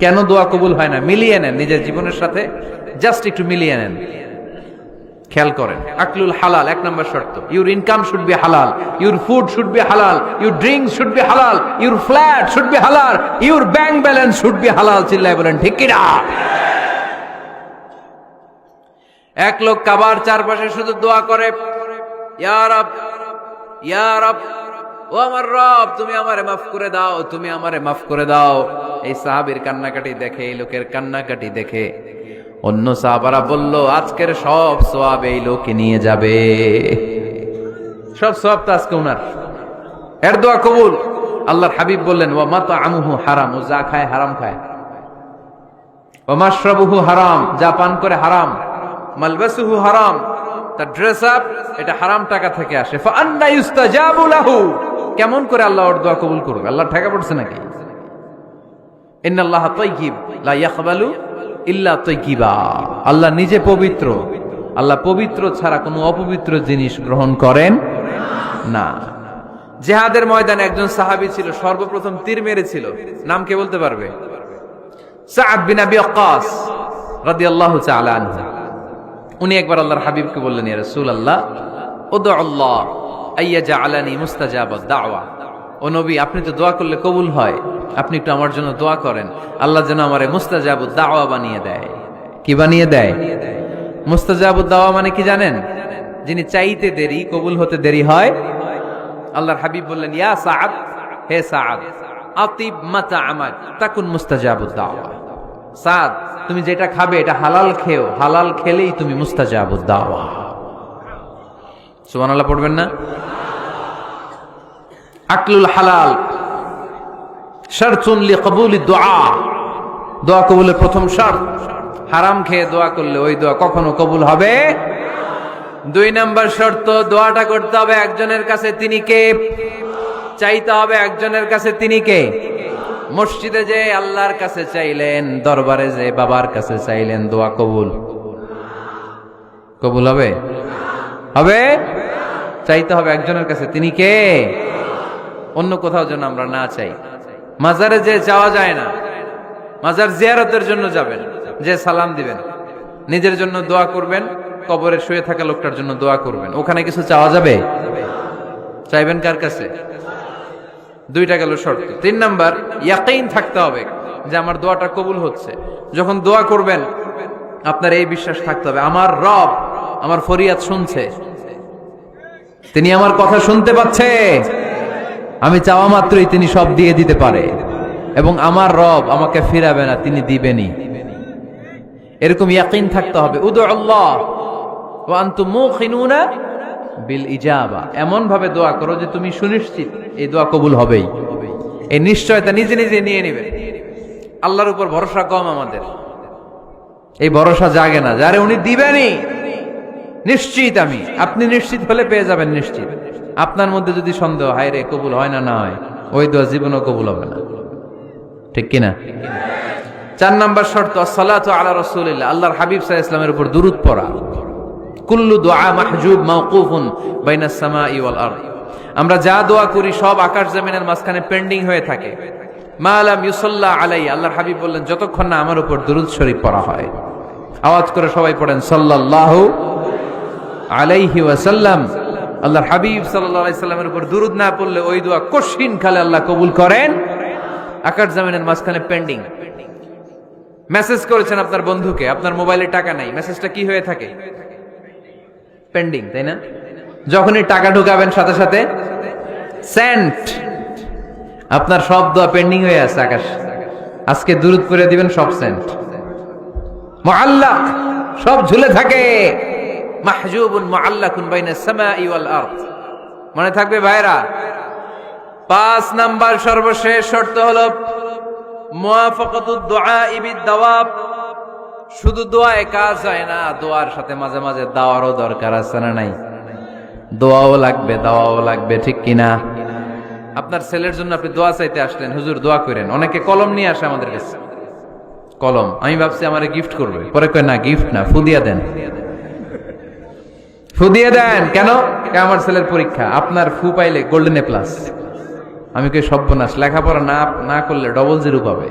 Speaker 2: কেন দোয়া কবুল হয় না? মিলিয়ে নেন নিজের জীবনের সাথে, জাস্ট একটু মিলিয়ে নেন, খেয়াল করেন। আকলুল হালাল 1 নম্বর শর্ত। ইউর ইনকাম শুড বি হালাল, ইউর ফুড শুড বি হালাল, ইউর ড্রিঙ্কস শুড বি হালাল, ইউর ফ্ল্যাট শুড বি হালাল, your bank balance should be হালাল। চিল্লায় বলেন ঠিক কি না? এক লোক কাবার চারপাশে শুধু দোয়া করে, ইয়া রব, ইয়া রব, ও আমার রব, তুমি আমারে মাফ করে দাও, তুমি আমারে মাফ করে দাও। এই সাহাবীর কান্নাকাটি দেখে, এই লোকের কান্নাকাটি দেখে অন্য সাহাবারা বলল, আজকের সব সওয়াব এই লোকে নিয়ে যাবে। সব সওয়াব তো আজকে উনার। এর দোয়া কবুল। আল্লাহর হাবিব বললেন, ওয়া মাতআমুহু হারাম, ও যা খায় হারাম খায়। ওয়া মাশরাবুহু হারাম, যা পান করে হারাম। মালবাসুহু হারাম, তার ড্রেস আপ এটা হারাম টাকা থেকে আসে। ফা আন্না ইউস্তাজাবু লাহু, কেমন করে আল্লাহ ওর দোয়া কবুল করবে? আল্লাহ ঠেকা পড়ছে নাকি? ইন্নাল্লাহা তাইয়্যিব লা ইয়াকবালু ইল্লা তাইয়্যিবা। আল্লাহ নিজে পবিত্র, আল্লাহ পবিত্র ছাড়া কোনো অপবিত্র জিনিস গ্রহণ করেন না। জিহাদের ময়দানে একজন সাহাবী ছিল, সর্বপ্রথম তীর মেরেছিল। নাম কে বলতে পারবে? সাআদ বিন আবি ওয়াক্কাস রাদিয়াল্লাহু তাআলা আনহু। উনি একবার আল্লাহর হাবিবকে বললেন, ইয়া রাসূলুল্লাহ, উদউ আল্লাহ আইয়াজআলানি মুস্তাজাবাদ দাওয়া। ও নবী, আপনি তো দোয়া করলে কবুল হয়, আপনি একটু আমার জন্য দোয়া করেন, আল্লাহ যেন আমারে মুস্তাজাবুদ দাওয়া বানিয়ে দেয়। কি বানিয়ে দেয়? মুস্তাজাবুদ দাওয়া মানে কি জানেন? যিনি চাইতে দেরি, কবুল হতে দেরি হয়। আল্লাহর হাবিব বললেন, ইয়া সাআদ, হে সাআদ, আতিব মাতআমাক তাকুন মুস্তাজাবুদ দাওয়া। সাদ, তুমি যেটা খাবে এটা হালাল খেও, হালাল খেলেই তুমি মুস্তাজাবুদ দাওয়া। সুবহানাল্লাহ পড়বেন না? আকলুল হালাল শারতুন লিকবুলিদ দুআ, দোয়া কবুলের প্রথম শর্ত। হারাম খেয়ে দোয়া করলে ওই দোয়া কখনো কবুল হবে। 2 নম্বর শর্ত, দোয়াটা করতে হবে একজনের কাছে, তিনি কে? চাইতে হবে একজনের কাছে, তিনি কে? মসজিদে যে আল্লাহর কাছে চাইলেন, দরবারে যে বাবার কাছে চাইলেন, দোয়া কবুল কবুল হবে? হবে? চাইতে হবে একজনের কাছে, তিনি কে? অন্য কোথাও যেন আমরা না চাই। মাজারে যে যাওয়া যায় না, মাজার জিয়ারতের জন্য যাবেন, যে সালাম দিবেন, নিজের জন্য দোয়া করবেন, কবরে শুয়ে থাকা লোকটার জন্য দোয়া করবেন। ওখানে কিছু চাওয়া যাবে? চাইবেন কার কাছে? 2টা গেল শর্ত। 3 নাম্বার, ইয়াকিন থাকতে হবে যে আমার দোয়াটা কবুল হচ্ছে। যখন দোয়া করবেন আপনার এই বিশ্বাস থাকতে হবে, আমার রব আমার ফরিয়াদ শুনছে, তিনি আমার কথা শুনতে পাচ্ছে, আমি চাওয়া মাত্রই তিনি সব দিয়ে দিতে পারে, এবং আমার রব আমাকে ফিরাবে না, তিনি দিবেনই। এরকম ইয়াকিন থাকতে হবে। উদু আল্লাহ ওয়া আনতুম মুখিনুনা বিল ইজাবা, এমন ভাবে দোয়া করো যে তুমি সুনিশ্চিত এই দোয়া কবুল হবেই। এই নিশ্চয়তা নিজে নিজে নিয়ে নেবে। আল্লাহর উপর ভরসা কম আমাদের, এই ভরসা জাগে না, যারে উনি দিবেনই নিশ্চিত আমি। আপনি নিশ্চিত হলে পেয়ে যাবেন নিশ্চিত। আপনার মধ্যে যদি সন্দেহ, হায় রে কবুল হয় না, না হয়, ওই দোয়া জীবনও কবুল হবে না। ঠিক কিনা? 4 নম্বর শর্ত, আসসালাতু আলা রাসূলিল্লাহ, আল্লাহর হাবিব সাল্লাল্লাহু আলাইহি ওয়াসাল্লামের উপর দুরূদ পড়া। কুল্লু দুআ মাহজুব মাওকুফুন বাইনাস সামাই ওয়াল আরদ, আমরা যা দোয়া করি সব আকাশ জমিনের মাঝখানে পেন্ডিং হয়ে থাকে। মা লাম ইউসাল্লা আলাইহি, আল্লাহর হাবিব বললেন যতক্ষণ না আমার উপর দুরূদ শরীফ পড়া হয়। আওয়াজ করে সবাই পড়েন সাল্লাল্লাহু আলাইহি ওয়াসাল্লাম। আল্লাহর হাবিব সাল্লাল্লাহু আলাইহি সাল্লামের উপর দুরূদ না পড়লে ওই দোয়া কঠিন কালে আল্লাহ কবুল করেন। আকাশ জমিনের মাঝখানে পেন্ডিং। মেসেজ করেছেন আপনার বন্ধুকে, আপনার মোবাইলে টাকা নাই, মেসেজটা কি হয়ে থাকে? পেন্ডিং, তাই না? যখনই টাকা ঢুকাবেন সাথে সাথে সেন্ট, আপনার সব দোয়া পেন্ডিং হয়ে আছে আকাশ। আজকে দুরূদ পড়ে দিবেন, সব সেন্ট, মুআল্লাক, সব ঝুলে থাকে। মাহজুবুন মুআল্লাকুন বাইনাস সামাই ওয়াল আরদ, মনে থাকবে ভাইরা? 5 নাম্বার সর্বশেষ শর্ত হলো মুওয়াফাকাতুদ দুআ বিদ-দাওয়াব। শুধু দোয়ায় কাজ হয় না, দোয়ার সাথে মাঝে মাঝে দাওয়ারও দরকার আছে না নাই? দোয়াও লাগবে, দাওয়াও লাগবে, ঠিক কিনা? আপনার ছেলের জন্য আপনি দোয়া চাইতে আসলেন, হুজুর দোয়া করেন। অনেকে কলম নিয়ে আসে আমাদের কাছে, কলম। আমি ভাবছি আমারে গিফট করবে, পরে কয় না, গিফট না, ফুদিয়া দেন, ফুদিয়ে দেন। কেন? আমার ছেলের পরীক্ষা, আপনার ফু পাইলে গোল্ডেন এ প্লাস। আমি কই সর্বনাশ, লেখাপড়া না না করলে ডবল জিরো পাবে,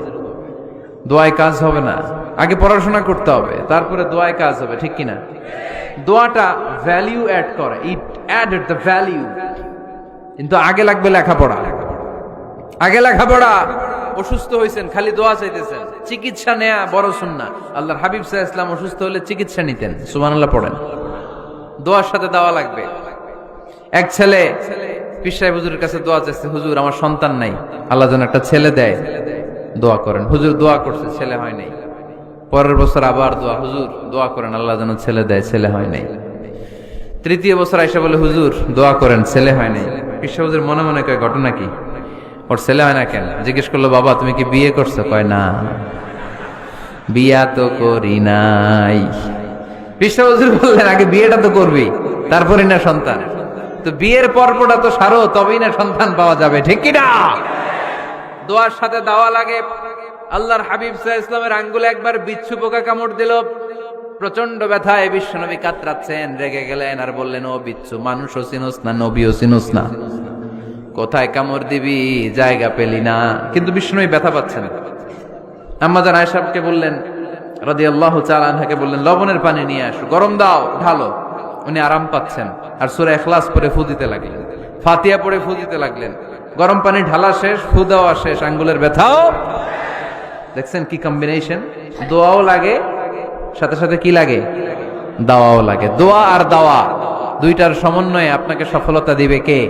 Speaker 2: দোয়ায় কাজ হবে না। আগে পড়াশোনা করতে হবে, তারপরে দোয়ায় কাজ হবে, ঠিক কিনা? দোয়াটা ভ্যালিউ অ্যাড করে, ইট অ্যাডেড দ্য ভ্যালিউ। কিন্তু আগে লাগবে লেখাপড়া, আগে লেখাপড়া। অসুস্থ হয়েছেন, খালি দোয়া চাইতেছেন, চিকিৎসা নেয়া বড় সুন্নাহ। আল্লাহর হাবিব সাল্লাল্লাহু আলাইহি ওয়াসাল্লাম অসুস্থ হলে চিকিৎসা নিতেন। সুবহানাল্লাহ পড়েন। দোয়ার সাথে দেওয়া লাগবে। এক ছেলে পীর সাহেব হুজুরের কাছে দোয়া চাইছে, হুজুর আমার সন্তান নাই, আল্লাহ যেন একটা ছেলে দেয়, দোয়া করেন। হুজুর দোয়া করছে, ছেলে হয় নাই। পরের বছর আবার দোয়া, হুজুর দোয়া করেন আল্লাহ যেন ছেলে দেয়, ছেলে হয় নাই। তৃতীয় বছর আইসা বলে, হুজুর দোয়া করেন, ছেলে হয় নাই। পীর সাহেব হুজুর মনে মনে কয়, ঘটনা কি? ওর ছেলে হয় না কেন? জিজ্ঞেস করলো, বাবা তুমি কি বিয়ে করছো? কয় না, বিয়া তো করি নাই। পীর সাহেব হুজুর বললেন, আগে বিয়েটা তো করবি, তারপরে না সন্তান। তো বিয়ের পর্বটা তো সারো, তবেই না সন্তান পাওয়া যাবে, ঠিক কিনা? দোয়ার সাথে দেওয়া লাগে। আল্লাহর হাবিব সাল্লাল্লাহু আলাইহি ওয়াসাল্লামের আঙ্গুলে একবার বিচ্ছু পোকা কামড় দিল, প্রচন্ড ব্যথায় বিশ্বনবী কাতরাচ্ছেন, রেগে গেলেন আর বললেন, ও বিচ্ছু, মানুষও চিনোস না, নবীও চিনোস না, কোথায় কামড় দিবি, জায়গা পেলি না। কিন্তু বিশ্বনবী ব্যথা পাচ্ছেন। আম্মা জান আয়েশাকে বললেন, রাদিয়াল্লাহু তাআলা আনহাকে বললেন, লবণের পানি নিয়ে আসো, গরম দাও, ঢালো। উনি আরাম পাচ্ছেন আর সূরা ইখলাস পড়ে ফু দিতে লাগলেন, ফাতিহা পড়ে ফু দিতে লাগলেন। গরম পানি ঢালা শেষ, ফু দেওয়া শেষ, আঙ্গুলের ব্যথাও। দেখছেন কি কম্বিনেশন? দোয়াও লাগে, সাথে সাথে কি লাগে? দাওয়াও লাগে। দোয়া আর দাওয়া দুইটার সমন্বয়ে আপনাকে সফলতা দিবে কে?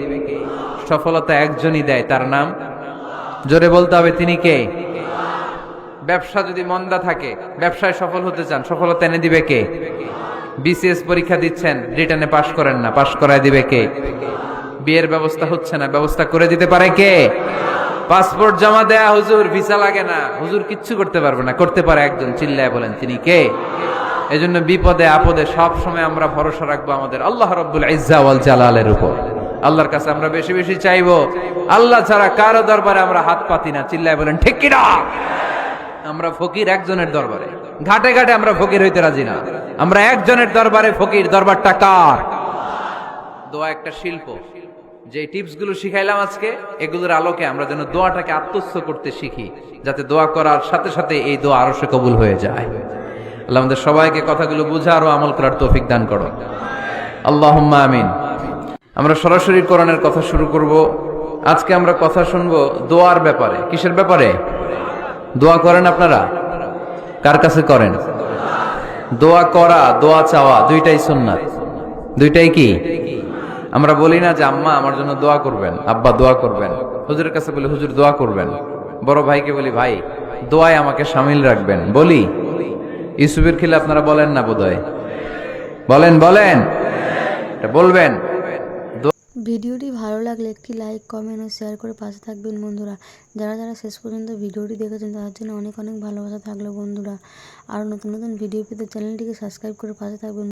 Speaker 2: সফলতা একজনই দেয়, তার নাম, জোরে বলতে হবে, তিনি কে? ব্যবসা যদি মন্দা থাকে, ব্যবসায় সফল হতে চান, সফলতা এনে দিবে কে? বিসিএস পরীক্ষা দিচ্ছেন, রিটেনে পাশ করেন না, পাশ করায় দিবে কে? বিয়ের ব্যবস্থা হচ্ছে না, ব্যবস্থা করে দিতে পারে কে? পাসপোর্ট জমা দেয়া, হুজুর ভিসা লাগে না, হুজুর কিচ্ছু করতে পারবে না, করতে পারে একজন, চিল্লায় বলেন, তিনি কে? এজন্য বিপদে আপদে সব সময় আমরা ভরসা রাখবো আমাদের আল্লাহ রাব্বুল ইজ্জা ওয়াল জালালের উপর। আল্লাহর কাছে আমরা বেশি বেশি চাইবো। আল্লাহ ছাড়া কারো দরবারে আমরা হাত পাতি না, চিল্লায় বলেন ঠিক কিনা? আমরা ফকির একজনের দরবারে, ঘাটে ঘাটে আমরা ফকির হইতে রাজি না, আমরা একজনের দরবারে ফকির। দরবারটা কার? দোয়া একটা শিল্প। যে টিপস গুলো শিখাইলাম আজকে, এগুলোর আলোকে আমরা যেন দোয়াটাকে আত্মস্থ করতে শিখি, যাতে দোয়া করার সাথে সাথে এই দোয়া আরো সে কবুল হয়ে যায়। আল্লাহ আমাদের সবাইকে কথাগুলো বুঝার ও আমল করার তৌফিক দান করো, আল্লাহুম্মা আমিন। আমরা সরাসরি কোরআনের কথা শুরু করব। আজকে আমরা কথা শুনবো দোয়ার ব্যাপারে। কিসের ব্যাপারে? দোয়া করেন আপনারা? কার কাছে করেন? দোয়া করা, দোয়া চাওয়া দুইটাই সুন্নাত। দুইটাই কি? আমরা বলি না যে আম্মা আমার জন্য দোয়া করবেন, আব্বা দোয়া করবেন। হুজুরের কাছে বলি, হুজুর দোয়া করবেন। বড় ভাইকে বলি, ভাই দোয়ায় আমাকে শামিল রাখবেন। বলি? ইউসুফের খিলে আপনারা বলেন না বোধহয়? বলেন বলেন, এটা বলবেন।
Speaker 1: ভিডিওটি ভালো লাগলে একটি লাইক, কমেন্ট ও শেয়ার করে পাশে থাকবেন বন্ধুরা। যারা যারা শেষ পর্যন্ত ভিডিওটি দেখেছেন তাদের জন্য অনেক অনেক ভালোবাসা থাকলো বন্ধুরা। আর নতুন নতুন ভিডিও পেতে চ্যানেলটিকে সাবস্ক্রাইব করে পাশে থাকবেন।